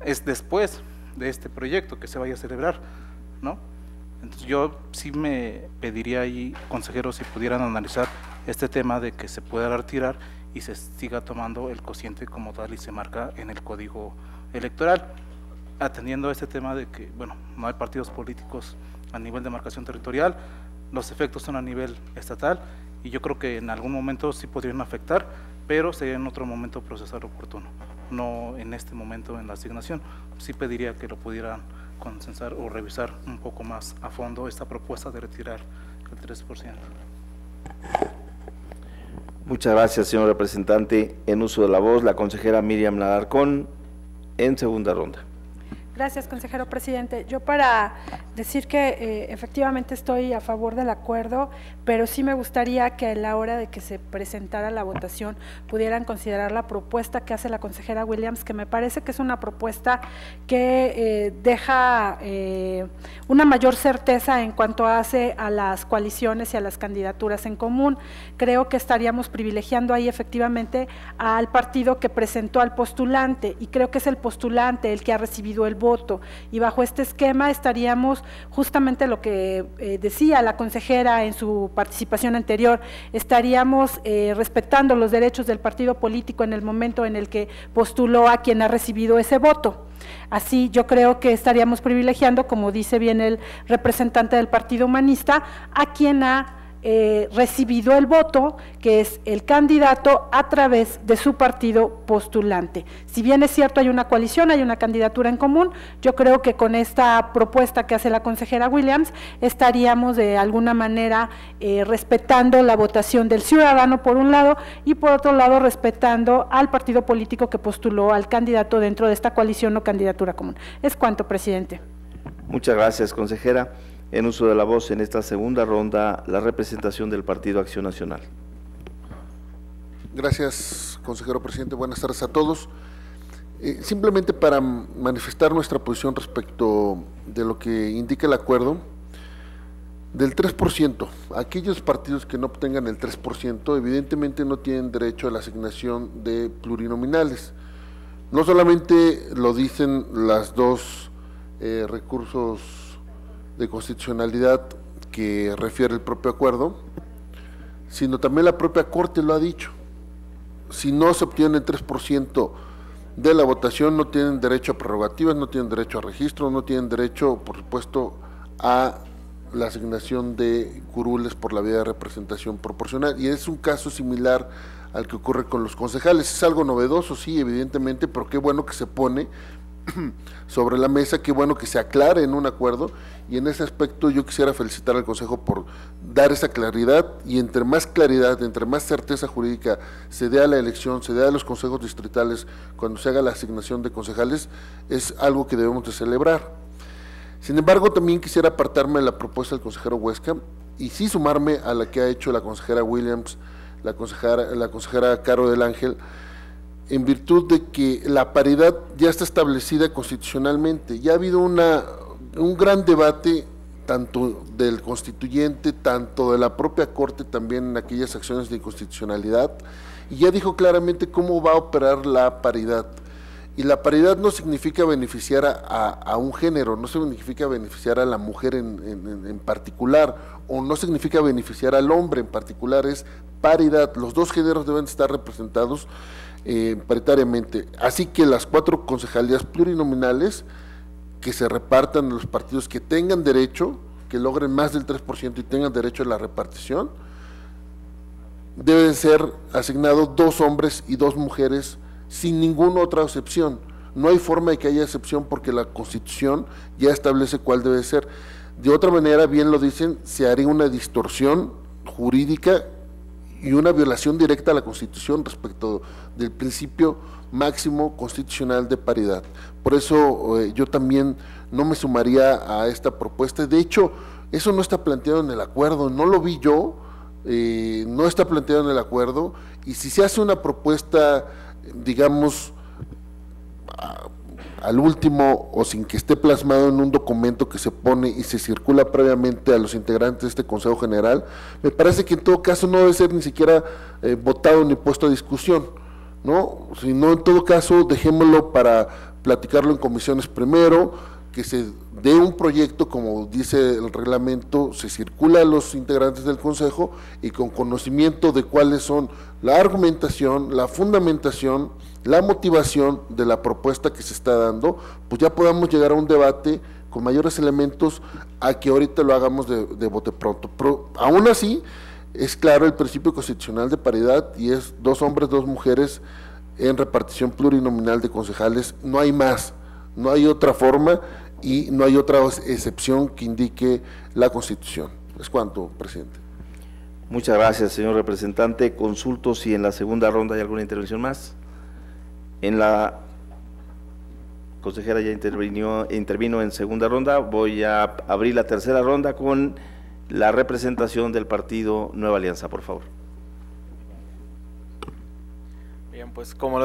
es después de este proyecto que se vaya a celebrar, ¿no? Entonces yo sí me pediría ahí, consejeros, si pudieran analizar este tema de que se pueda retirar y se siga tomando el cociente como tal y se marca en el código electoral, atendiendo a este tema de que, bueno, no hay partidos políticos a nivel de demarcación territorial, los efectos son a nivel estatal, y yo creo que en algún momento sí podrían afectar, pero sería en otro momento procesar oportuno, no en este momento en la asignación. Sí pediría que lo pudieran consensar o revisar un poco más a fondo esta propuesta de retirar el 3%. Muchas gracias, señor representante. En uso de la voz, la consejera Miriam Alarcón, en segunda ronda. Gracias, consejero presidente. Yo para decir que efectivamente estoy a favor del acuerdo, pero sí me gustaría que a la hora de que se presentara la votación pudieran considerar la propuesta que hace la consejera Williams, que me parece que es una propuesta que deja una mayor certeza en cuanto hace a las coaliciones y a las candidaturas en común. Creo que estaríamos privilegiando ahí efectivamente al partido que presentó al postulante, y creo que es el postulante el que ha recibido el voto, y bajo este esquema estaríamos justamente lo que decía la consejera en su participación anterior, estaríamos respetando los derechos del partido político en el momento en el que postuló a quien ha recibido ese voto. Así yo creo que estaríamos privilegiando, como dice bien el representante del Partido Humanista, a quien ha recibido el voto, que es el candidato a través de su partido postulante. Si bien es cierto hay una coalición, hay una candidatura en común, yo creo que con esta propuesta que hace la consejera Williams estaríamos de alguna manera respetando la votación del ciudadano por un lado, y por otro lado respetando al partido político que postuló al candidato dentro de esta coalición o candidatura común. Es cuanto, presidente. Muchas gracias, consejera. En uso de la voz en esta segunda ronda, la representación del Partido Acción Nacional. Gracias, consejero presidente. Buenas tardes a todos. Simplemente para manifestar nuestra posición respecto de lo que indica el acuerdo, del 3%, aquellos partidos que no obtengan el 3%, evidentemente no tienen derecho a la asignación de plurinominales. No solamente lo dicen las dos recursos de constitucionalidad que refiere el propio acuerdo, sino también la propia Corte lo ha dicho. Si no se obtiene el 3% de la votación, no tienen derecho a prerrogativas, no tienen derecho a registro, no tienen derecho, por supuesto, a la asignación de curules por la vía de representación proporcional, y es un caso similar al que ocurre con los concejales. Es algo novedoso, sí, evidentemente, pero qué bueno que se pone sobre la mesa, qué bueno que se aclare en un acuerdo, y en ese aspecto yo quisiera felicitar al Consejo por dar esa claridad, y entre más claridad, entre más certeza jurídica se dé a la elección, se dé a los consejos distritales cuando se haga la asignación de concejales, es algo que debemos de celebrar. Sin embargo, también quisiera apartarme de la propuesta del consejero Huesca y sí sumarme a la que ha hecho la consejera Williams, la consejera Caro del Ángel, en virtud de que la paridad ya está establecida constitucionalmente. Ya ha habido un gran debate tanto del constituyente, tanto de la propia Corte, también en aquellas acciones de inconstitucionalidad, y ya dijo claramente cómo va a operar la paridad. Y la paridad no significa beneficiar a un género, no significa beneficiar a la mujer en particular, o no significa beneficiar al hombre en particular, es paridad. Los dos géneros deben estar representados paritariamente. Así que las 4 concejalías plurinominales que se repartan en los partidos que tengan derecho, que logren más del 3% y tengan derecho a la repartición, deben ser asignados 2 hombres y 2 mujeres sin ninguna otra excepción. No hay forma de que haya excepción porque la Constitución ya establece cuál debe ser. De otra manera, bien lo dicen, se haría una distorsión jurídica y una violación directa a la Constitución respecto del principio máximo constitucional de paridad. Por eso yo también no me sumaría a esta propuesta. De hecho, eso no está planteado en el acuerdo, no lo vi yo, no está planteado en el acuerdo, y si se hace una propuesta, digamos, al último o sin que esté plasmado en un documento que se pone y se circula previamente a los integrantes de este Consejo General, me parece que en todo caso no debe ser ni siquiera votado ni puesto a discusión, ¿no? Sino en todo caso dejémoslo para platicarlo en comisiones primero, que se dé un proyecto, como dice el reglamento, se circula a los integrantes del Consejo y con conocimiento de cuáles son la argumentación, la fundamentación, la motivación de la propuesta que se está dando, pues ya podamos llegar a un debate con mayores elementos a que ahorita lo hagamos de bote pronto. Pero aún así, es claro el principio constitucional de paridad y es 2 hombres, 2 mujeres en repartición plurinominal de concejales, no hay más, no hay otra forma y no hay otra excepción que indique la Constitución. Es cuanto, presidente. Muchas gracias, señor representante. Consulto si en la segunda ronda hay alguna intervención más. En la consejera ya intervino en segunda ronda. Voy a abrir la tercera ronda con la representación del partido Nueva Alianza, por favor. Bien, pues como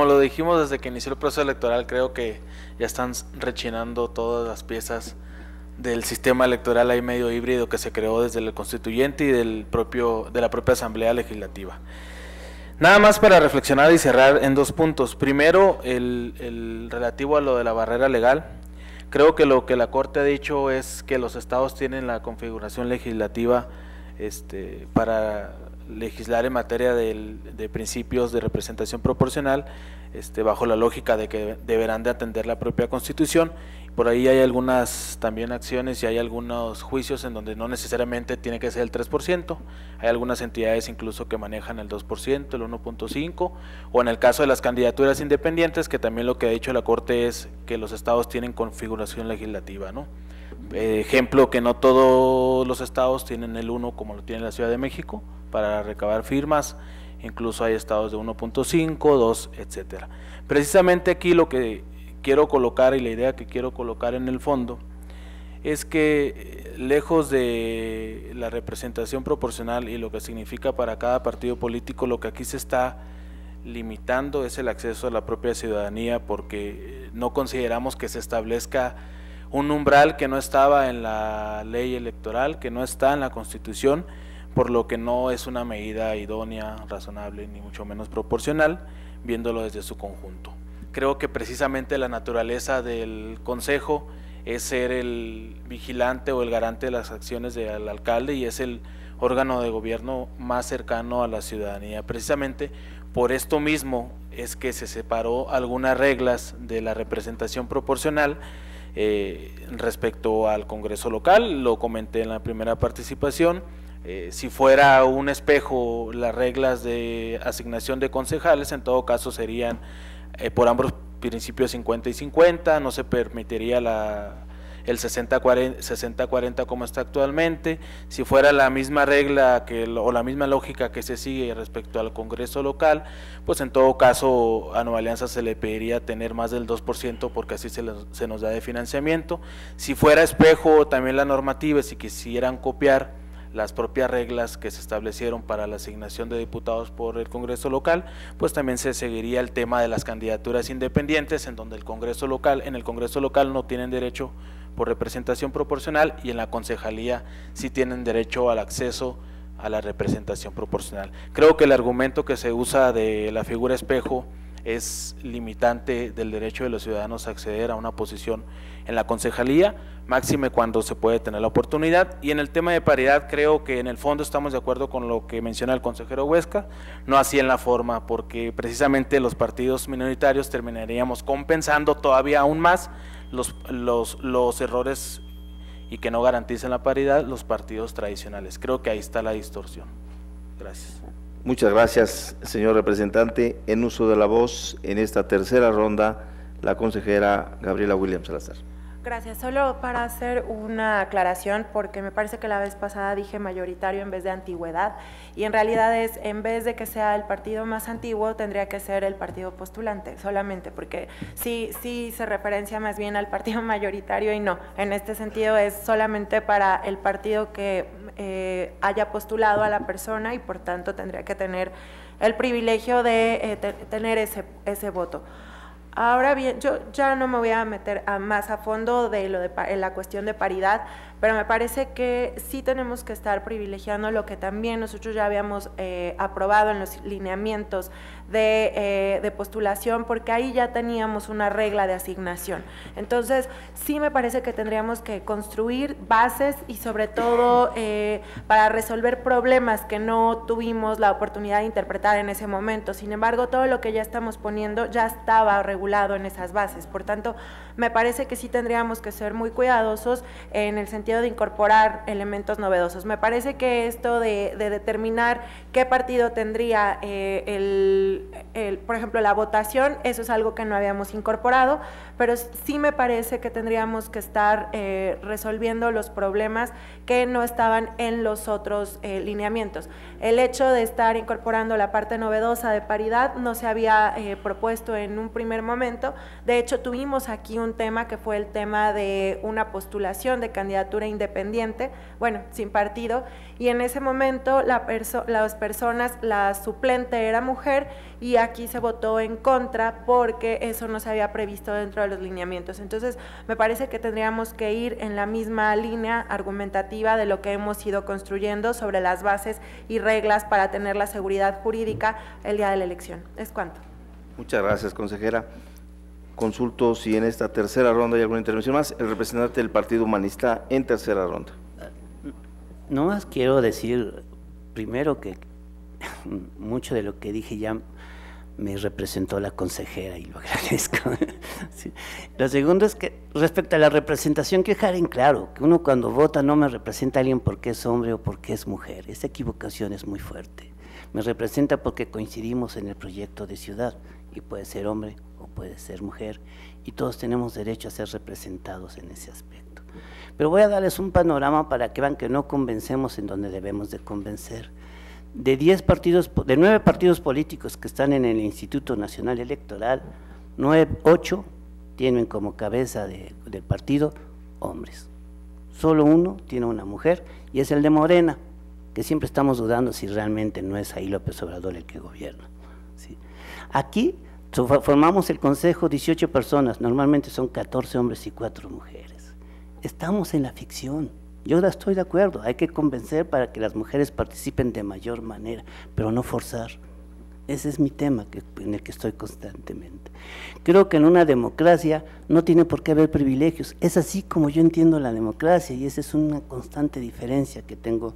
lo dijimos desde que inició el proceso electoral, creo que ya están rechinando todas las piezas del sistema electoral ahí medio híbrido que se creó desde el constituyente y de la propia Asamblea Legislativa. Nada más para reflexionar y cerrar en dos puntos. Primero, el relativo a lo de la barrera legal. Creo que lo que la Corte ha dicho es que los estados tienen la configuración legislativa para legislar en materia de principios de representación proporcional, bajo la lógica de que deberán de atender la propia Constitución. Por ahí hay algunas también acciones y hay algunos juicios en donde no necesariamente tiene que ser el 3%, hay algunas entidades incluso que manejan el 2%, el 1.5%, o en el caso de las candidaturas independientes, que también lo que ha dicho la Corte es que los estados tienen configuración legislativa, ¿no? Ejemplo, que no todos los estados tienen el 1 como lo tiene la Ciudad de México para recabar firmas, incluso hay estados de 1.5, 2, etcétera. Precisamente aquí lo que quiero colocar y la idea que quiero colocar en el fondo es que lejos de la representación proporcional y lo que significa para cada partido político, lo que aquí se está limitando es el acceso a la propia ciudadanía, porque no consideramos que se establezca un umbral que no estaba en la ley electoral, que no está en la Constitución, por lo que no es una medida idónea, razonable, ni mucho menos proporcional, viéndolo desde su conjunto. Creo que precisamente la naturaleza del Consejo es ser el vigilante o el garante de las acciones del alcalde y es el órgano de gobierno más cercano a la ciudadanía. Precisamente por esto mismo es que se separó algunas reglas de la representación proporcional respecto al Congreso local. Lo comenté en la primera participación. Si fuera un espejo las reglas de asignación de concejales, en todo caso serían por ambos principios 50 y 50, no se permitiría el 60-40 como está actualmente. Si fuera la misma regla o la misma lógica que se sigue respecto al Congreso local, pues en todo caso a Nueva Alianza se le pediría tener más del 2% porque así se nos da de financiamiento. Si fuera espejo también la normativa, si quisieran copiar las propias reglas que se establecieron para la asignación de diputados por el Congreso local, pues también se seguiría el tema de las candidaturas independientes, en donde en el Congreso local no tienen derecho por representación proporcional y en la concejalía sí tienen derecho al acceso a la representación proporcional. Creo que el argumento que se usa de la figura espejo es limitante del derecho de los ciudadanos a acceder a una posición en la concejalía, máxime cuando se puede tener la oportunidad. Y en el tema de paridad creo que en el fondo estamos de acuerdo con lo que menciona el consejero Huesca, no así en la forma, porque precisamente los partidos minoritarios terminaríamos compensando todavía aún más los errores y que no garanticen la paridad los partidos tradicionales. Creo que ahí está la distorsión. Gracias. Muchas gracias, señor representante. En uso de la voz, en esta tercera ronda, la consejera Gabriela Williams Salazar. Gracias. Solo para hacer una aclaración, porque me parece que la vez pasada dije mayoritario en vez de antigüedad, y en realidad es, en vez de que sea el partido más antiguo, tendría que ser el partido postulante, solamente, porque sí se referencia más bien al partido mayoritario y no, en este sentido es solamente para el partido que haya postulado a la persona y por tanto tendría que tener el privilegio de tener ese voto. Ahora bien, yo ya no me voy a meter más a fondo de la cuestión de paridad, pero me parece que sí tenemos que estar privilegiando lo que también nosotros ya habíamos aprobado en los lineamientos de postulación, porque ahí ya teníamos una regla de asignación. Entonces, sí me parece que tendríamos que construir bases y sobre todo para resolver problemas que no tuvimos la oportunidad de interpretar en ese momento. Sin embargo, todo lo que ya estamos poniendo ya estaba regulado en esas bases. Por tanto, me parece que sí tendríamos que ser muy cuidadosos en el sentido sentido de incorporar elementos novedosos. Me parece que esto de determinar qué partido tendría por ejemplo, la votación, eso es algo que no habíamos incorporado, pero sí me parece que tendríamos que estar resolviendo los problemas que no estaban en los otros lineamientos. El hecho de estar incorporando la parte novedosa de paridad no se había propuesto en un primer momento. De hecho, tuvimos aquí un tema que fue el tema de una postulación de candidatura independiente, bueno, sin partido, y en ese momento las personas, la suplente era mujer, y aquí se votó en contra porque eso no se había previsto dentro de los lineamientos. Entonces, me parece que tendríamos que ir en la misma línea argumentativa de lo que hemos ido construyendo sobre las bases y reglas para tener la seguridad jurídica el día de la elección. Es cuanto. Muchas gracias, consejera. Consulto si en esta tercera ronda hay alguna intervención más. El representante del Partido Humanista en tercera ronda. No más quiero decir primero que mucho de lo que dije ya me representó la consejera y lo agradezco. Sí. Lo segundo es que respecto a la representación, quiero dejar en claro que uno cuando vota no me representa a alguien porque es hombre o porque es mujer. Esa equivocación es muy fuerte. Me representa porque coincidimos en el proyecto de ciudad y puede ser hombre o puede ser mujer y todos tenemos derecho a ser representados en ese aspecto. Pero voy a darles un panorama para que vean que no convencemos en donde debemos de convencer. De 9 partidos políticos que están en el Instituto Nacional Electoral, 8 tienen como cabeza del partido hombres. Solo uno tiene una mujer y es el de Morena, que siempre estamos dudando si realmente no es ahí López Obrador el que gobierna. ¿Sí? Aquí formamos el consejo 18 personas, normalmente son 14 hombres y 4 mujeres. Estamos en la ficción. Yo estoy de acuerdo, hay que convencer para que las mujeres participen de mayor manera, pero no forzar. Ese es mi tema en el que estoy constantemente. Creo que en una democracia no tiene por qué haber privilegios. Es así como yo entiendo la democracia y esa es una constante diferencia que tengo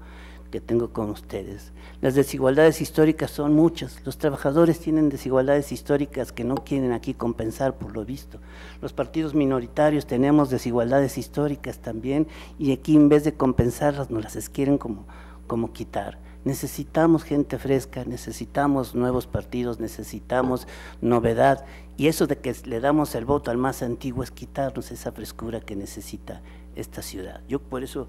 con ustedes. Las desigualdades históricas son muchas. Los trabajadores tienen desigualdades históricas que no quieren aquí compensar por lo visto. Los partidos minoritarios tenemos desigualdades históricas también y aquí en vez de compensarlas nos las quieren como quitar. Necesitamos gente fresca, necesitamos nuevos partidos, necesitamos novedad y eso de que le damos el voto al más antiguo es quitarnos esa frescura que necesita esta ciudad. Yo por eso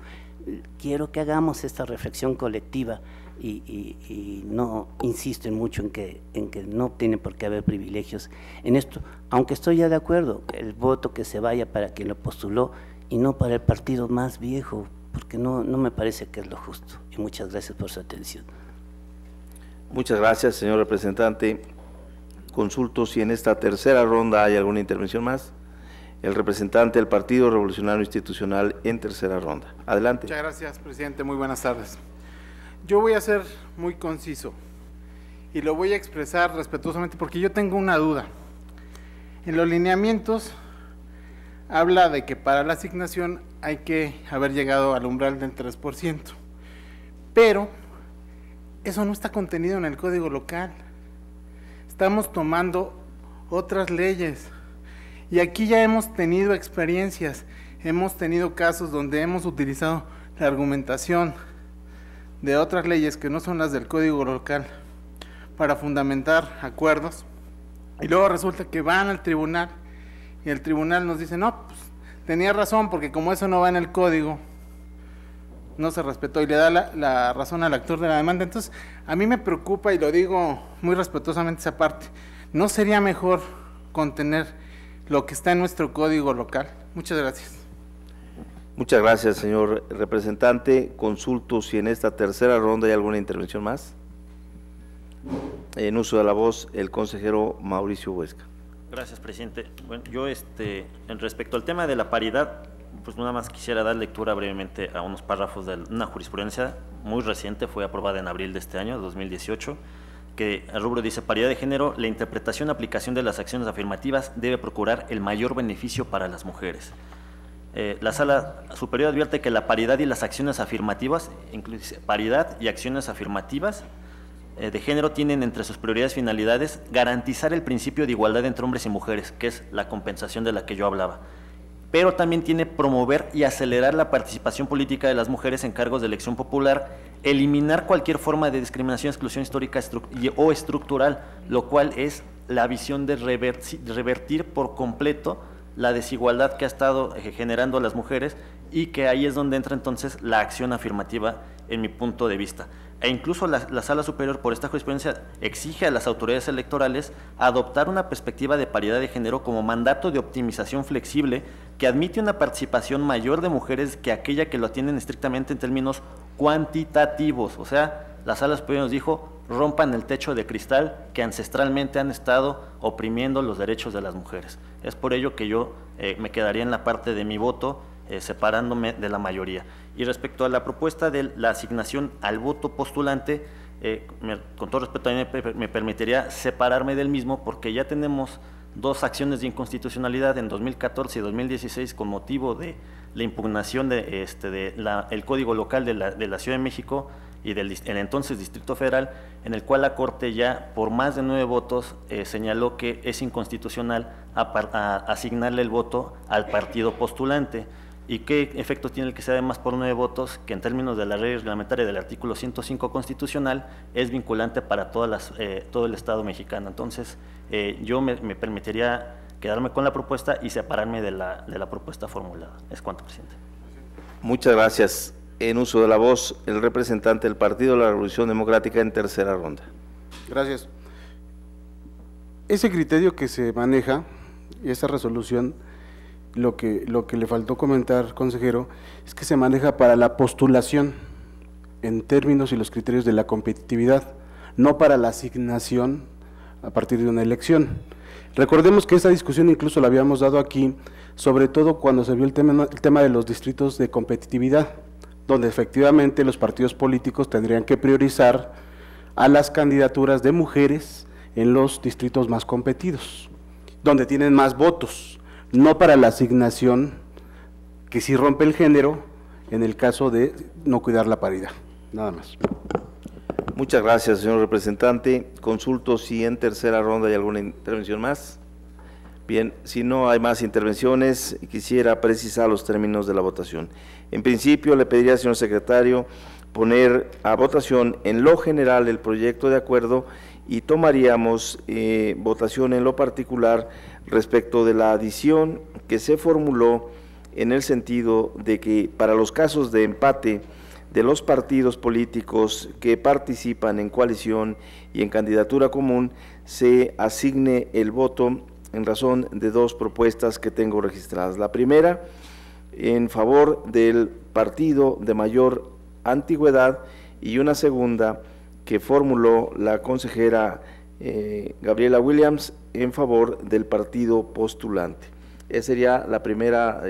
quiero que hagamos esta reflexión colectiva y no insisto en mucho en que no tiene por qué haber privilegios en esto, aunque estoy ya de acuerdo, el voto que se vaya para quien lo postuló y no para el partido más viejo, porque no me parece que es lo justo. Y muchas gracias por su atención. Muchas gracias, señor representante. Consulto si en esta tercera ronda hay alguna intervención más. El representante del Partido Revolucionario Institucional en tercera ronda. Adelante. Muchas gracias, presidente. Muy buenas tardes. Yo voy a ser muy conciso y lo voy a expresar respetuosamente porque yo tengo una duda. En los lineamientos habla de que para la asignación hay que haber llegado al umbral del 3%, pero eso no está contenido en el Código Local. Estamos tomando otras leyes. Y aquí ya hemos tenido experiencias, hemos tenido casos donde hemos utilizado la argumentación de otras leyes que no son las del Código Local para fundamentar acuerdos y luego resulta que van al tribunal y el tribunal nos dice, no, pues tenía razón porque como eso no va en el Código, no se respetó y le da la razón al actor de la demanda. Entonces, a mí me preocupa y lo digo muy respetuosamente esa parte, ¿no sería mejor contener lo que está en nuestro Código Local? Muchas gracias. Muchas gracias, señor representante. Consulto si en esta tercera ronda hay alguna intervención más. En uso de la voz, el consejero Mauricio Huesca. Gracias, presidente. Bueno, yo en respecto al tema de la paridad, pues nada más quisiera dar lectura brevemente a unos párrafos de una jurisprudencia muy reciente, fue aprobada en abril de este año, 2018, que el rubro dice: paridad de género, la interpretación y aplicación de las acciones afirmativas debe procurar el mayor beneficio para las mujeres. La Sala Superior advierte que la paridad y las acciones afirmativas, incluye paridad y acciones afirmativas de género, tienen entre sus prioridades finalidades garantizar el principio de igualdad entre hombres y mujeres, que es la compensación de la que yo hablaba. pero también tiene promover y acelerar la participación política de las mujeres en cargos de elección popular, eliminar cualquier forma de discriminación, exclusión histórica o estructural, lo cual es la visión de revertir por completo la desigualdad que ha estado generando las mujeres, y que ahí es donde entra entonces la acción afirmativa en mi punto de vista. E incluso la Sala Superior, por esta jurisprudencia, exige a las autoridades electorales adoptar una perspectiva de paridad de género como mandato de optimización flexible que admite una participación mayor de mujeres que aquella que lo atienden estrictamente en términos cuantitativos. O sea, la Sala Superior nos dijo: rompan el techo de cristal que ancestralmente han estado oprimiendo los derechos de las mujeres. Es por ello que yo me quedaría en la parte de mi voto, separándome de la mayoría. Y respecto a la propuesta de la asignación al voto postulante, con todo respeto, a mí me permitiría separarme del mismo, porque ya tenemos dos acciones de inconstitucionalidad en 2014 y 2016 con motivo de la impugnación de el Código Local de la Ciudad de México y del entonces Distrito Federal, en el cual la Corte ya por más de 9 votos señaló que es inconstitucional asignarle el voto al partido postulante. ¿Y qué efecto tiene el que sea de más por 9 votos? Que en términos de la ley reglamentaria del artículo 105 constitucional es vinculante para todo el Estado mexicano. Entonces, yo me permitiría quedarme con la propuesta y separarme de la propuesta formulada. Es cuanto, presidente. Muchas gracias. En uso de la voz, el representante del Partido de la Revolución Democrática en tercera ronda. Gracias. Ese criterio que se maneja y esa resolución, lo que le faltó comentar, consejero, es que se maneja para la postulación en términos y los criterios de la competitividad, no para la asignación a partir de una elección. Recordemos que esa discusión incluso la habíamos dado aquí, sobre todo cuando se vio el tema de los distritos de competitividad, donde efectivamente los partidos políticos tendrían que priorizar a las candidaturas de mujeres en los distritos más competidos, donde tienen más votos, no para la asignación que sí rompe el género en el caso de no cuidar la paridad. Nada más. Muchas gracias, señor representante. Consulto si en tercera ronda hay alguna intervención más. Bien, si no hay más intervenciones, quisiera precisar los términos de la votación. En principio, le pediría al señor secretario poner a votación en lo general el proyecto de acuerdo y tomaríamos votación en lo particular respecto de la adición que se formuló en el sentido de que para los casos de empate de los partidos políticos que participan en coalición y en candidatura común, se asigne el voto en razón de 2 propuestas que tengo registradas. La primera, en favor del partido de mayor antigüedad, y una segunda que formuló la consejera Gabriela Williams en favor del partido postulante. Esa sería la primera.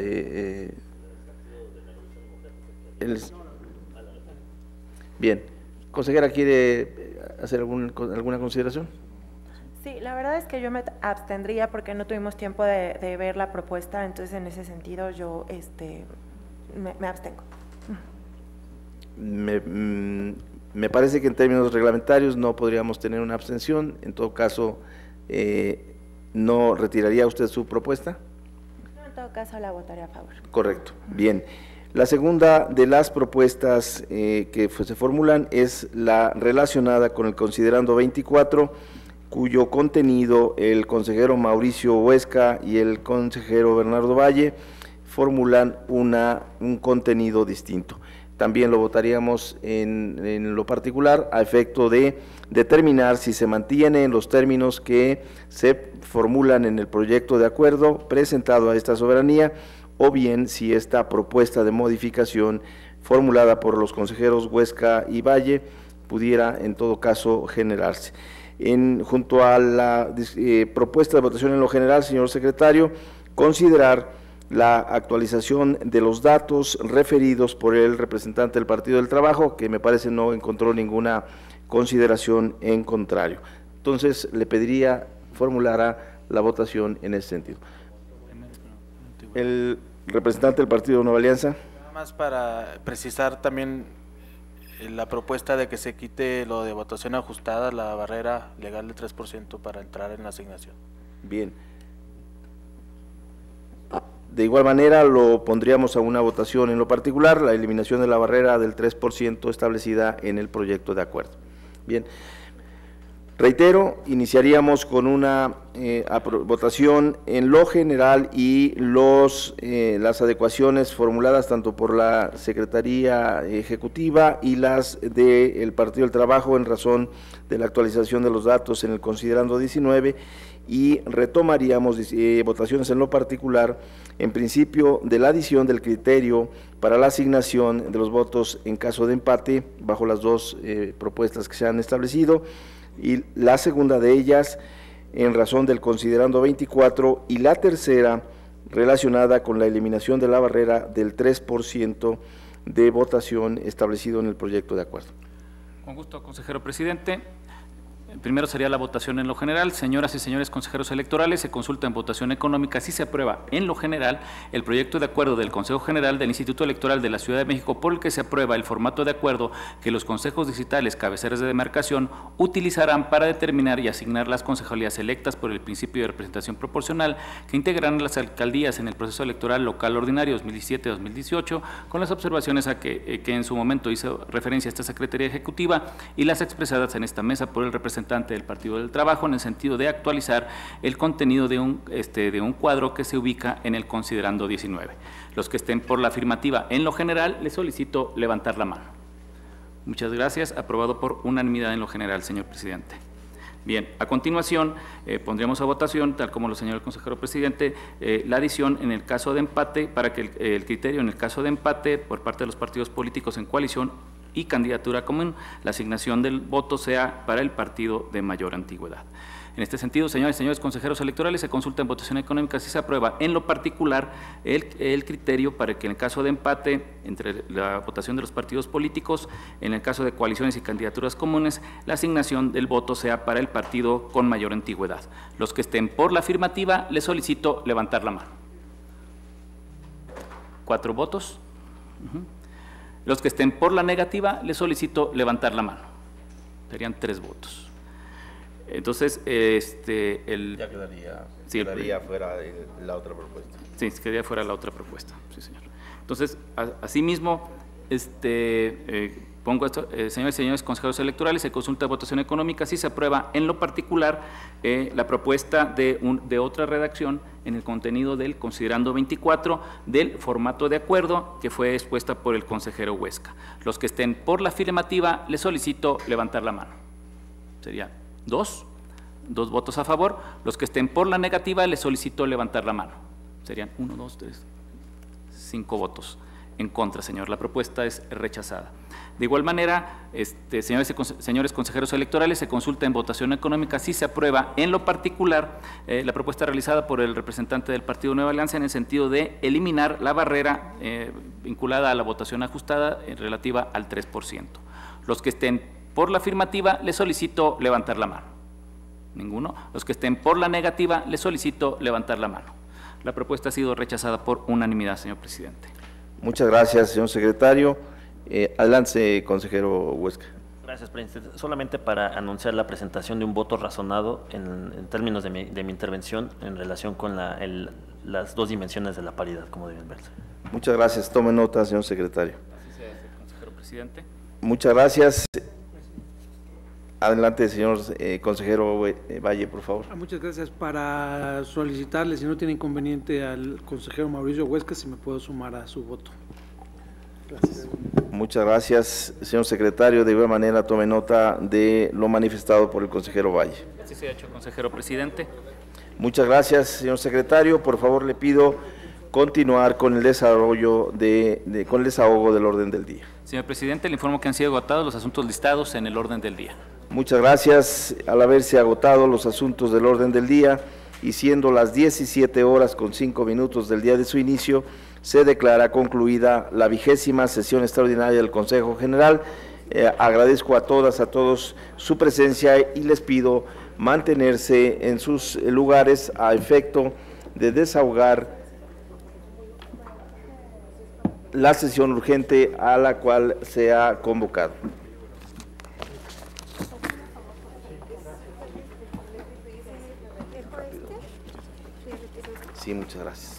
Bien, consejera, ¿quiere hacer alguna consideración? Sí, la verdad es que yo me abstendría porque no tuvimos tiempo de ver la propuesta, entonces en ese sentido yo me abstengo. Me parece que en términos reglamentarios no podríamos tener una abstención. En todo caso, ¿no retiraría usted su propuesta? No, en todo caso la votaría a favor. Correcto, bien. La segunda de las propuestas que se formulan es la relacionada con el considerando 24, cuyo contenido el consejero Mauricio Huesca y el consejero Bernardo Valle formulan un contenido distinto. También lo votaríamos en lo particular a efecto de determinar si se mantiene en los términos que se formulan en el proyecto de acuerdo presentado a esta soberanía, o bien si esta propuesta de modificación formulada por los consejeros Huesca y Valle pudiera en todo caso generarse. Junto a la propuesta de votación en lo general, señor secretario, considerar la actualización de los datos referidos por el representante del Partido del Trabajo, que me parece no encontró ninguna consideración en contrario. Entonces, le pediría formulara la votación en ese sentido. El representante del Partido de Nueva Alianza. Nada más para precisar también la propuesta de que se quite lo de votación ajustada, la barrera legal del 3% para entrar en la asignación. Bien. De igual manera, lo pondríamos a una votación en lo particular, la eliminación de la barrera del 3% establecida en el proyecto de acuerdo. Bien, reitero, iniciaríamos con una votación en lo general y las adecuaciones formuladas tanto por la Secretaría Ejecutiva y las del Partido del Trabajo en razón de la actualización de los datos en el considerando 19, y retomaríamos votaciones en lo particular, en principio, de la adición del criterio para la asignación de los votos en caso de empate, bajo las dos propuestas que se han establecido, y la segunda de ellas en razón del considerando 24, y la tercera relacionada con la eliminación de la barrera del 3% de votación establecido en el proyecto de acuerdo. Con gusto, consejero presidente. Primero sería la votación en lo general. Señoras y señores consejeros electorales, se consulta en votación económica si se aprueba en lo general el proyecto de acuerdo del Consejo General del Instituto Electoral de la Ciudad de México, por el que se aprueba el formato de acuerdo que los consejos distritales cabeceras de demarcación utilizarán para determinar y asignar las concejalías electas por el principio de representación proporcional que integrarán las alcaldías en el proceso electoral local ordinario 2017-2018, con las observaciones a que en su momento hizo referencia esta Secretaría Ejecutiva y las expresadas en esta mesa por el representante del Partido del Trabajo, en el sentido de actualizar el contenido de un cuadro que se ubica en el considerando 19. Los que estén por la afirmativa en lo general, les solicito levantar la mano. Muchas gracias. Aprobado por unanimidad en lo general, señor presidente. Bien, a continuación pondríamos a votación, tal como lo señaló el consejero presidente, la adición en el caso de empate, para que el criterio en el caso de empate por parte de los partidos políticos en coalición y candidatura común, la asignación del voto sea para el partido de mayor antigüedad. En este sentido, señores y señores consejeros electorales, se consulta en votación económica si se aprueba en lo particular el criterio para que en el caso de empate entre la votación de los partidos políticos, en el caso de coaliciones y candidaturas comunes, la asignación del voto sea para el partido con mayor antigüedad. Los que estén por la afirmativa, les solicito levantar la mano. 4 votos. Los que estén por la negativa, les solicito levantar la mano. Serían 3 votos. Entonces, ya quedaría fuera de la otra propuesta. Sí, quedaría fuera la otra propuesta, sí, señor. Entonces, asimismo, pongo esto, señores y señores consejeros electorales, se consulta votación económica si se aprueba en lo particular la propuesta de otra redacción en el contenido del considerando 24 del formato de acuerdo que fue expuesta por el consejero Huesca. Los que estén por la afirmativa, les solicito levantar la mano. Sería 2 votos a favor. Los que estén por la negativa, les solicito levantar la mano. Serían 1, 2, 3, 5 votos en contra, señor. La propuesta es rechazada. De igual manera, señores y señores consejeros electorales, se consulta en votación económica si se aprueba en lo particular la propuesta realizada por el representante del Partido Nueva Alianza en el sentido de eliminar la barrera vinculada a la votación ajustada relativa al 3%. Los que estén por la afirmativa, les solicito levantar la mano. Ninguno. Los que estén por la negativa, les solicito levantar la mano. La propuesta ha sido rechazada por unanimidad, señor presidente. Muchas gracias, señor secretario. Adelante, consejero Huesca. Gracias, presidente. Solamente para anunciar la presentación de un voto razonado en términos de mi intervención en relación con las 2 dimensiones de la paridad, como deben verse. Muchas gracias. Tome nota, señor secretario. Así sea, consejero presidente. Muchas gracias. Adelante, señor consejero Valle, por favor. Muchas gracias. Para solicitarle, si no tiene inconveniente, al consejero Mauricio Huesca, si me puedo sumar a su voto. Gracias. Muchas gracias, señor secretario. De igual manera, tome nota de lo manifestado por el consejero Valle. Así se ha hecho, consejero presidente. Muchas gracias, señor secretario. Por favor, le pido continuar con el desarrollo con el desahogo del orden del día. Señor presidente, le informo que han sido agotados los asuntos listados en el orden del día. Muchas gracias. Al haberse agotado los asuntos del orden del día y siendo las 17:05 del día de su inicio, se declara concluida la 20ª sesión extraordinaria del Consejo General. Agradezco a todas, a todos su presencia y les pido mantenerse en sus lugares a efecto de desahogar la sesión urgente a la cual se ha convocado. Sí, muchas gracias.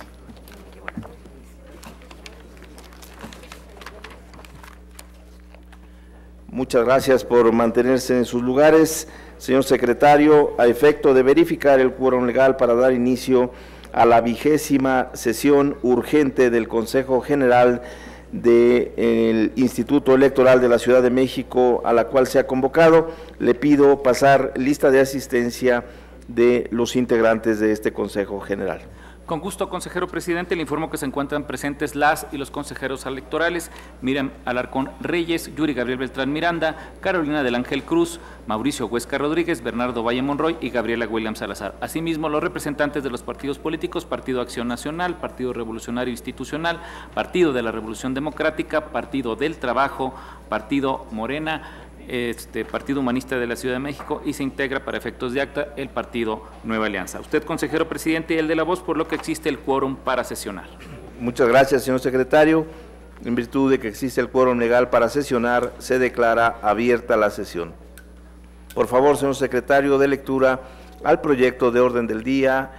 Muchas gracias por mantenerse en sus lugares. Señor secretario, a efecto de verificar el quórum legal para dar inicio a la 20ª sesión urgente del Consejo General del Instituto Electoral de la Ciudad de México, a la cual se ha convocado, le pido pasar lista de asistencia de los integrantes de este Consejo General. Con gusto, consejero presidente, le informo que se encuentran presentes las y los consejeros electorales: Miriam Alarcón Reyes, Yuri Gabriel Beltrán Miranda, Carolina del Ángel Cruz, Mauricio Huesca Rodríguez, Bernardo Valle Monroy y Gabriela Williams Salazar. Asimismo, los representantes de los partidos políticos: Partido Acción Nacional, Partido Revolucionario Institucional, Partido de la Revolución Democrática, Partido del Trabajo, Partido Morena, Partido Humanista de la Ciudad de México, y se integra para efectos de acta el Partido Nueva Alianza. Usted, consejero presidente, y el de la voz, por lo que existe el quórum para sesionar. Muchas gracias, señor secretario. En virtud de que existe el quórum legal para sesionar, se declara abierta la sesión. Por favor, señor secretario, dé lectura al proyecto de orden del día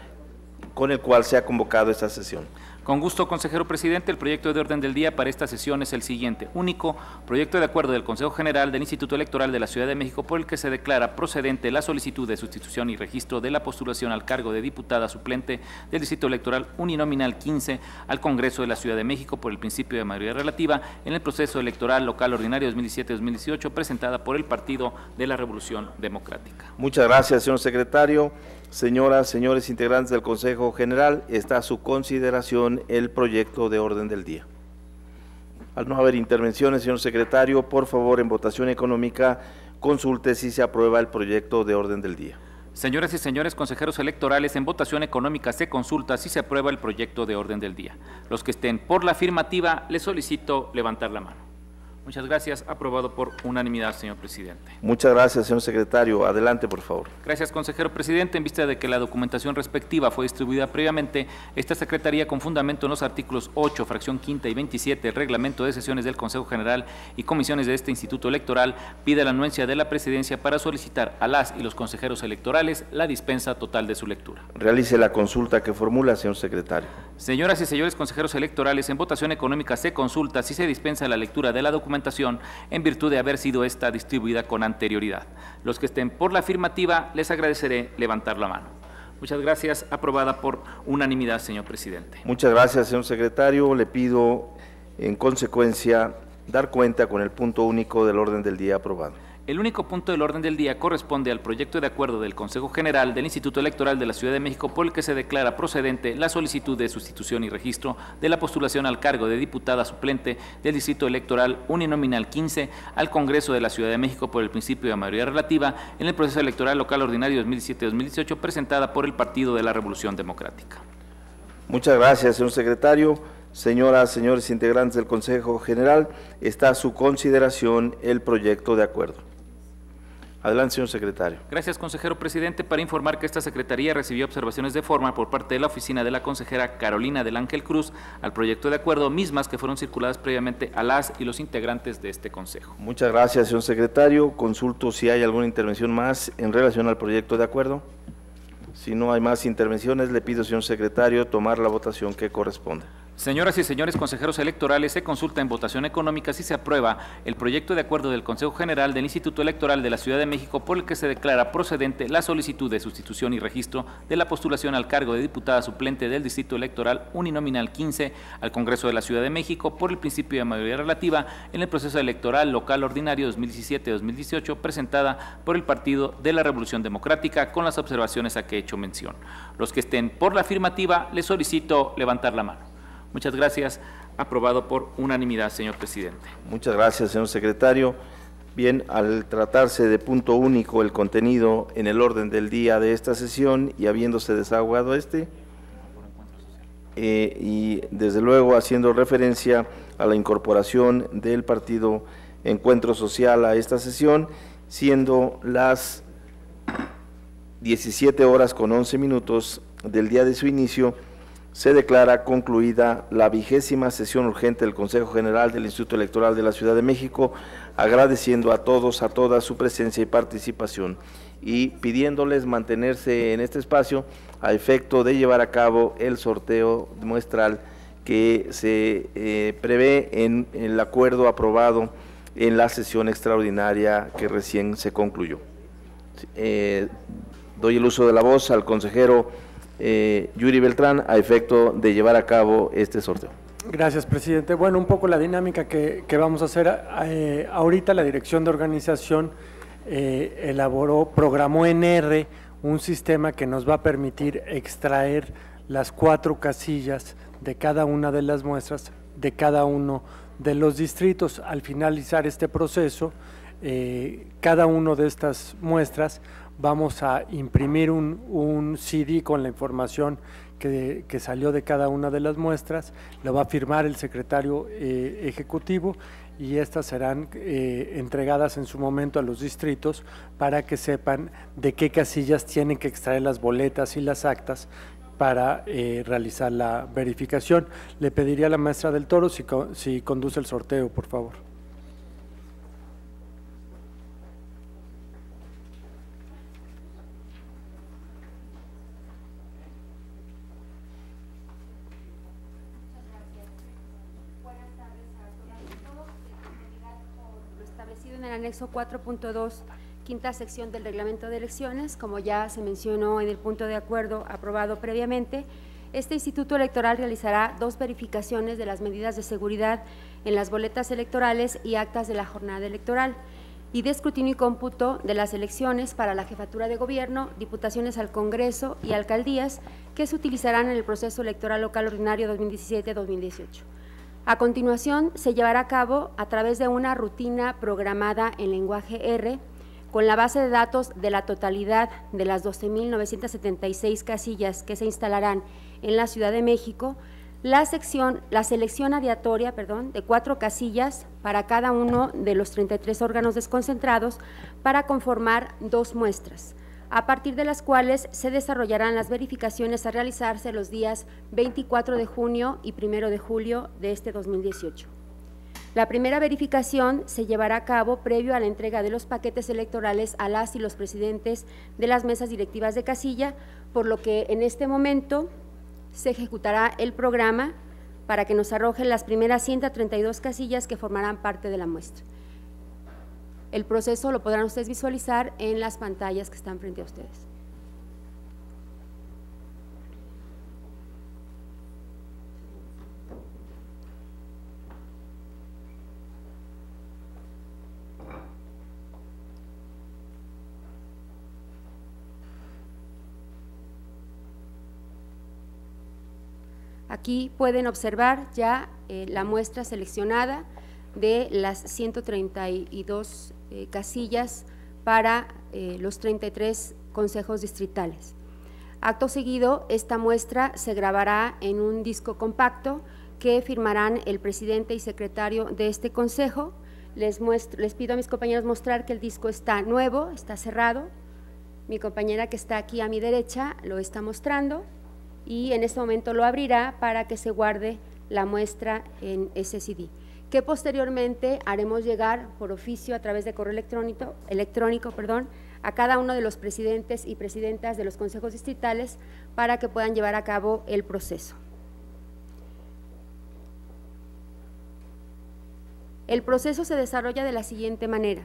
con el cual se ha convocado esta sesión. Con gusto, consejero presidente, el proyecto de orden del día para esta sesión es el siguiente. Único, proyecto de acuerdo del Consejo General del Instituto Electoral de la Ciudad de México por el que se declara procedente la solicitud de sustitución y registro de la postulación al cargo de diputada suplente del Distrito Electoral uninominal 15 al Congreso de la Ciudad de México por el principio de mayoría relativa en el proceso electoral local ordinario 2017-2018 presentada por el Partido de la Revolución Democrática. Muchas gracias, señor secretario. Señoras, señores integrantes del Consejo General, está a su consideración el proyecto de orden del día. Al no haber intervenciones, señor secretario, por favor, en votación económica, consulte si se aprueba el proyecto de orden del día. Señoras y señores consejeros electorales, en votación económica se consulta si se aprueba el proyecto de orden del día. Los que estén por la afirmativa, les solicito levantar la mano. Muchas gracias. Aprobado por unanimidad, señor presidente. Muchas gracias, señor secretario. Adelante, por favor. Gracias, consejero presidente. En vista de que la documentación respectiva fue distribuida previamente, esta Secretaría, con fundamento en los artículos 8, fracción quinta y 27 del Reglamento de Sesiones del Consejo General y Comisiones de este Instituto Electoral, pide la anuencia de la Presidencia para solicitar a las y los consejeros electorales la dispensa total de su lectura. Realice la consulta que formula, señor secretario. Señoras y señores consejeros electorales, en votación económica se consulta si se dispensa la lectura de la documentación en virtud de haber sido esta distribuida con anterioridad. Los que estén por la afirmativa, les agradeceré levantar la mano. Muchas gracias. Aprobada por unanimidad, señor presidente. Muchas gracias, señor secretario. Le pido, en consecuencia, dar cuenta con el punto único del orden del día aprobado. El único punto del orden del día corresponde al proyecto de acuerdo del Consejo General del Instituto Electoral de la Ciudad de México por el que se declara procedente la solicitud de sustitución y registro de la postulación al cargo de diputada suplente del Distrito Electoral uninominal 15 al Congreso de la Ciudad de México por el principio de mayoría relativa en el proceso electoral local ordinario 2017-2018 presentada por el Partido de la Revolución Democrática. Muchas gracias, señor secretario. Señoras, señores integrantes del Consejo General, está a su consideración el proyecto de acuerdo. Adelante, señor secretario. Gracias, consejero presidente. Para informar que esta Secretaría recibió observaciones de forma por parte de la oficina de la consejera Carolina del Ángel Cruz al proyecto de acuerdo, mismas que fueron circuladas previamente a las y los integrantes de este consejo. Muchas gracias, señor secretario. Consulto si hay alguna intervención más en relación al proyecto de acuerdo. Si no hay más intervenciones, le pido, señor secretario, tomar la votación que corresponde. Señoras y señores consejeros electorales, se consulta en votación económica si se aprueba el proyecto de acuerdo del Consejo General del Instituto Electoral de la Ciudad de México por el que se declara procedente la solicitud de sustitución y registro de la postulación al cargo de diputada suplente del Distrito Electoral uninominal 15 al Congreso de la Ciudad de México por el principio de mayoría relativa en el proceso electoral local ordinario 2017-2018 presentada por el Partido de la Revolución Democrática con las observaciones a que he hecho mención. Los que estén por la afirmativa, les solicito levantar la mano. Muchas gracias. Aprobado por unanimidad, señor presidente. Muchas gracias, señor secretario. Bien, al tratarse de punto único el contenido en el orden del día de esta sesión y habiéndose desaguado y desde luego haciendo referencia a la incorporación del Partido Encuentro Social a esta sesión, siendo las 17:11 del día de su inicio, se declara concluida la 20ª sesión urgente del Consejo General del Instituto Electoral de la Ciudad de México, agradeciendo a todos, a todas su presencia y participación y pidiéndoles mantenerse en este espacio a efecto de llevar a cabo el sorteo muestral que se prevé en el acuerdo aprobado en la sesión extraordinaria que recién se concluyó. Doy el uso de la voz al consejero Yuri Beltrán a efecto de llevar a cabo este sorteo. Gracias, presidente. Bueno, un poco la dinámica que vamos a hacer. Ahorita la Dirección de Organización programó en R un sistema que nos va a permitir extraer las 4 casillas de cada una de las muestras de cada uno de los distritos. Al finalizar este proceso, cada una de estas muestras vamos a imprimir un CD con la información que salió de cada una de las muestras, lo va a firmar el secretario ejecutivo y estas serán entregadas en su momento a los distritos para que sepan de qué casillas tienen que extraer las boletas y las actas para realizar la verificación. Le pediría a la maestra del Toro si conduce el sorteo, por favor. En el anexo 4.2, quinta sección del reglamento de elecciones, como ya se mencionó en el punto de acuerdo aprobado previamente, este Instituto Electoral realizará 2 verificaciones de las medidas de seguridad en las boletas electorales y actas de la jornada electoral y de escrutinio y cómputo de las elecciones para la jefatura de gobierno, diputaciones al Congreso y alcaldías que se utilizarán en el proceso electoral local ordinario 2017-2018. A continuación, se llevará a cabo a través de una rutina programada en lenguaje R, con la base de datos de la totalidad de las 12.976 casillas que se instalarán en la Ciudad de México, la selección aleatoria de 4 casillas para cada uno de los 33 órganos desconcentrados para conformar 2 muestras, a partir de las cuales se desarrollarán las verificaciones a realizarse los días 24 de junio y 1 de julio de este 2018. La primera verificación se llevará a cabo previo a la entrega de los paquetes electorales a las y los presidentes de las mesas directivas de casilla, por lo que en este momento se ejecutará el programa para que nos arrojen las primeras 132 casillas que formarán parte de la muestra. El proceso lo podrán ustedes visualizar en las pantallas que están frente a ustedes. Aquí pueden observar ya la muestra seleccionada de las 132 casillas para los 33 consejos distritales. Acto seguido, esta muestra se grabará en un disco compacto que firmarán el presidente y secretario de este consejo. Les pido a mis compañeros mostrar que el disco está nuevo, está cerrado. Mi compañera que está aquí a mi derecha lo está mostrando y en este momento lo abrirá para que se guarde la muestra en ese CD, que posteriormente haremos llegar por oficio a través de correo electrónico a cada uno de los presidentes y presidentas de los consejos distritales para que puedan llevar a cabo el proceso. El proceso se desarrolla de la siguiente manera.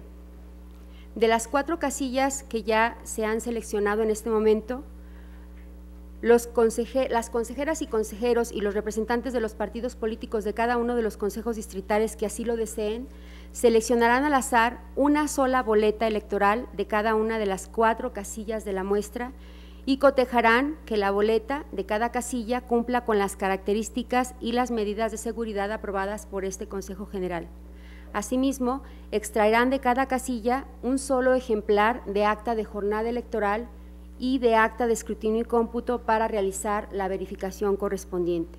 De las 4 casillas que ya se han seleccionado en este momento, las consejeras y consejeros y los representantes de los partidos políticos de cada uno de los consejos distritales que así lo deseen, seleccionarán al azar una sola boleta electoral de cada una de las 4 casillas de la muestra y cotejarán que la boleta de cada casilla cumpla con las características y las medidas de seguridad aprobadas por este Consejo General. Asimismo, extraerán de cada casilla un solo ejemplar de acta de jornada electoral y de acta de escrutinio y cómputo para realizar la verificación correspondiente.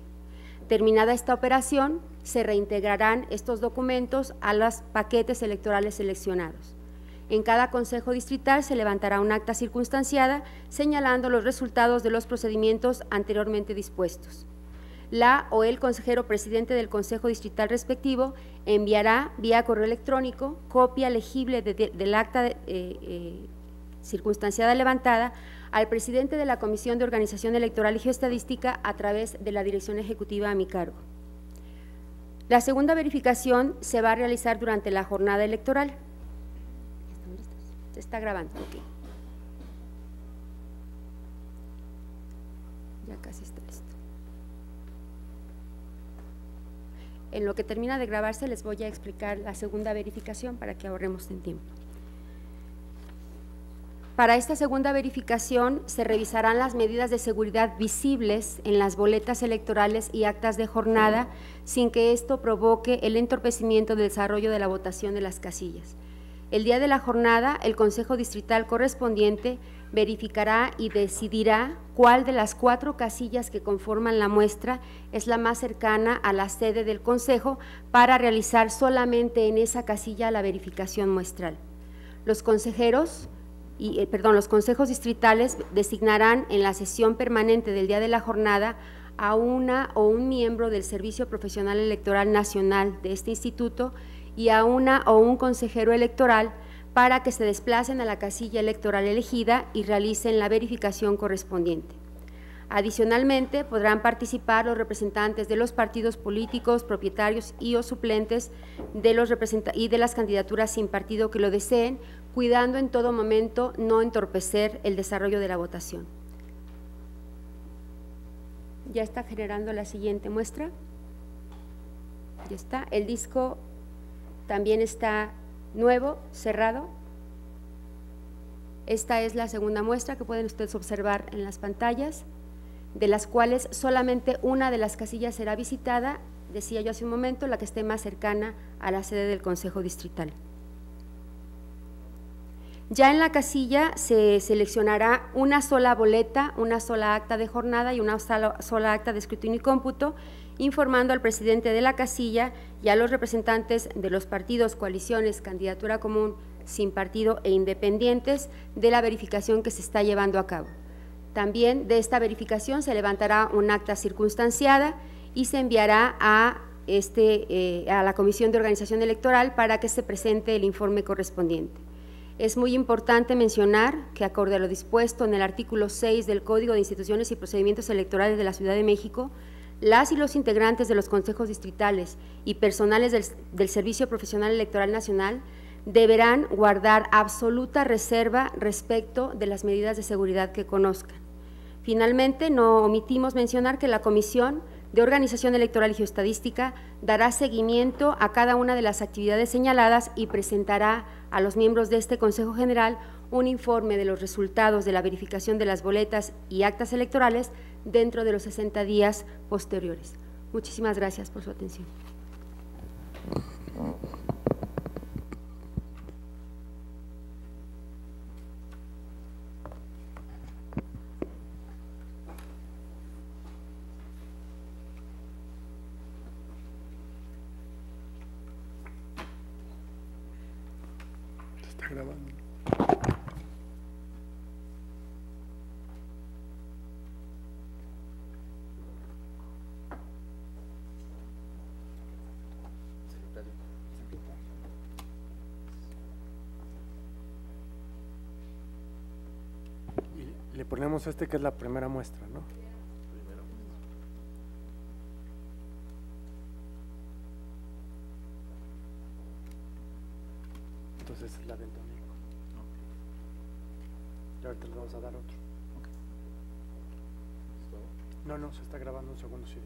Terminada esta operación, se reintegrarán estos documentos a los paquetes electorales seleccionados. En cada consejo distrital se levantará un acta circunstanciada señalando los resultados de los procedimientos anteriormente dispuestos. La o el consejero presidente del consejo distrital respectivo enviará vía correo electrónico copia legible del acta circunstanciada levantada al presidente de la Comisión de Organización Electoral y Geoestadística a través de la dirección ejecutiva a mi cargo. La segunda verificación se va a realizar durante la jornada electoral. Se está grabando, ok. Ya casi está listo. En lo que termina de grabarse les voy a explicar la segunda verificación para que ahorremos en tiempo. Para esta segunda verificación se revisarán las medidas de seguridad visibles en las boletas electorales y actas de jornada sin que esto provoque el entorpecimiento del desarrollo de la votación de las casillas. El día de la jornada, el Consejo Distrital correspondiente verificará y decidirá cuál de las 4 casillas que conforman la muestra es la más cercana a la sede del Consejo para realizar solamente en esa casilla la verificación muestral. Los consejos distritales designarán en la sesión permanente del día de la jornada a una o un miembro del Servicio Profesional Electoral Nacional de este instituto y a una o un consejero electoral para que se desplacen a la casilla electoral elegida y realicen la verificación correspondiente. Adicionalmente, podrán participar los representantes de los partidos políticos, propietarios y o suplentes y de las candidaturas sin partido que lo deseen, cuidando en todo momento no entorpecer el desarrollo de la votación. Ya está generando la siguiente muestra. Ya está. El disco también está nuevo, cerrado. Esta es la segunda muestra que pueden ustedes observar en las pantallas, de las cuales solamente una de las casillas será visitada, decía yo hace un momento, la que esté más cercana a la sede del Consejo Distrital. Ya en la casilla se seleccionará una sola boleta, una sola acta de jornada y una sola acta de escrutinio y cómputo, informando al presidente de la casilla y a los representantes de los partidos, coaliciones, candidatura común, sin partido e independientes de la verificación que se está llevando a cabo. También de esta verificación se levantará un acta circunstanciada y se enviará a la Comisión de Organización Electoral para que se presente el informe correspondiente. Es muy importante mencionar que, acorde a lo dispuesto en el artículo 6 del Código de Instituciones y Procedimientos Electorales de la Ciudad de México, las y los integrantes de los consejos distritales y personales del Servicio Profesional Electoral Nacional deberán guardar absoluta reserva respecto de las medidas de seguridad que conozcan. Finalmente, no omitimos mencionar que la Comisión de Organización Electoral y Geoestadística dará seguimiento a cada una de las actividades señaladas y presentará a los miembros de este Consejo General un informe de los resultados de la verificación de las boletas y actas electorales dentro de los 60 días posteriores. Muchísimas gracias por su atención. Grabando. Y le ponemos que es la primera muestra, ¿no? Entonces es la del domingo. Y ahorita le vamos a dar otro. No, se está grabando un segundo CD.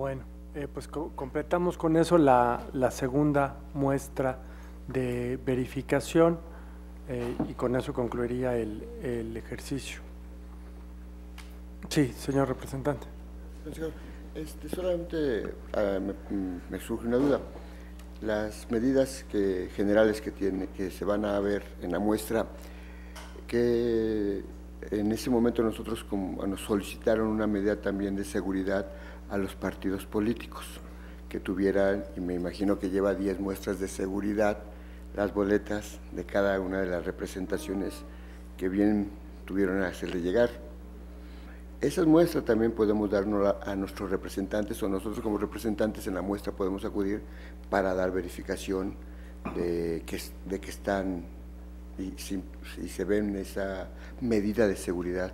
Bueno, pues completamos con eso la segunda muestra de verificación y con eso concluiría el ejercicio. Sí, señor representante. Solamente me surge una duda. Las medidas generales que se van a ver en la muestra, que en ese momento nosotros nos solicitaron una medida también de seguridad a los partidos políticos, que tuvieran, y me imagino que lleva 10 muestras de seguridad, las boletas de cada una de las representaciones que bien tuvieron a hacerle llegar. Esas muestras también podemos darnos a nuestros representantes, o nosotros como representantes en la muestra podemos acudir para dar verificación de que están y se ven esa medida de seguridad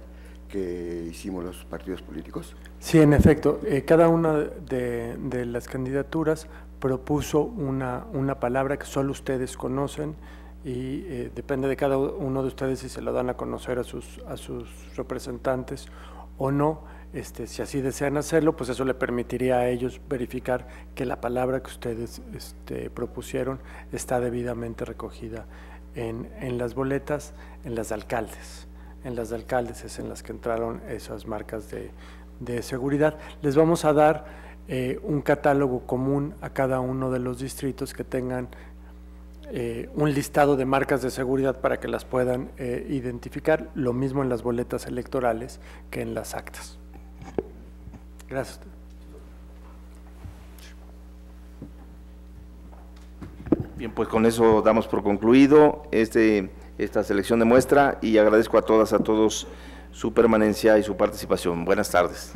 que hicimos los partidos políticos. Sí, en efecto, cada una de las candidaturas propuso una palabra que solo ustedes conocen y depende de cada uno de ustedes si se lo dan a conocer a sus representantes o no. Si así desean hacerlo, pues eso le permitiría a ellos verificar que la palabra que ustedes propusieron está debidamente recogida en las boletas, en las de alcaldes. En las de alcaldes es en las que entraron esas marcas de seguridad. Les vamos a dar un catálogo común a cada uno de los distritos que tengan un listado de marcas de seguridad para que las puedan identificar, lo mismo en las boletas electorales que en las actas. Gracias. Bien, pues con eso damos por concluido esta selección de muestra y agradezco a todas, a todos su permanencia y su participación. Buenas tardes.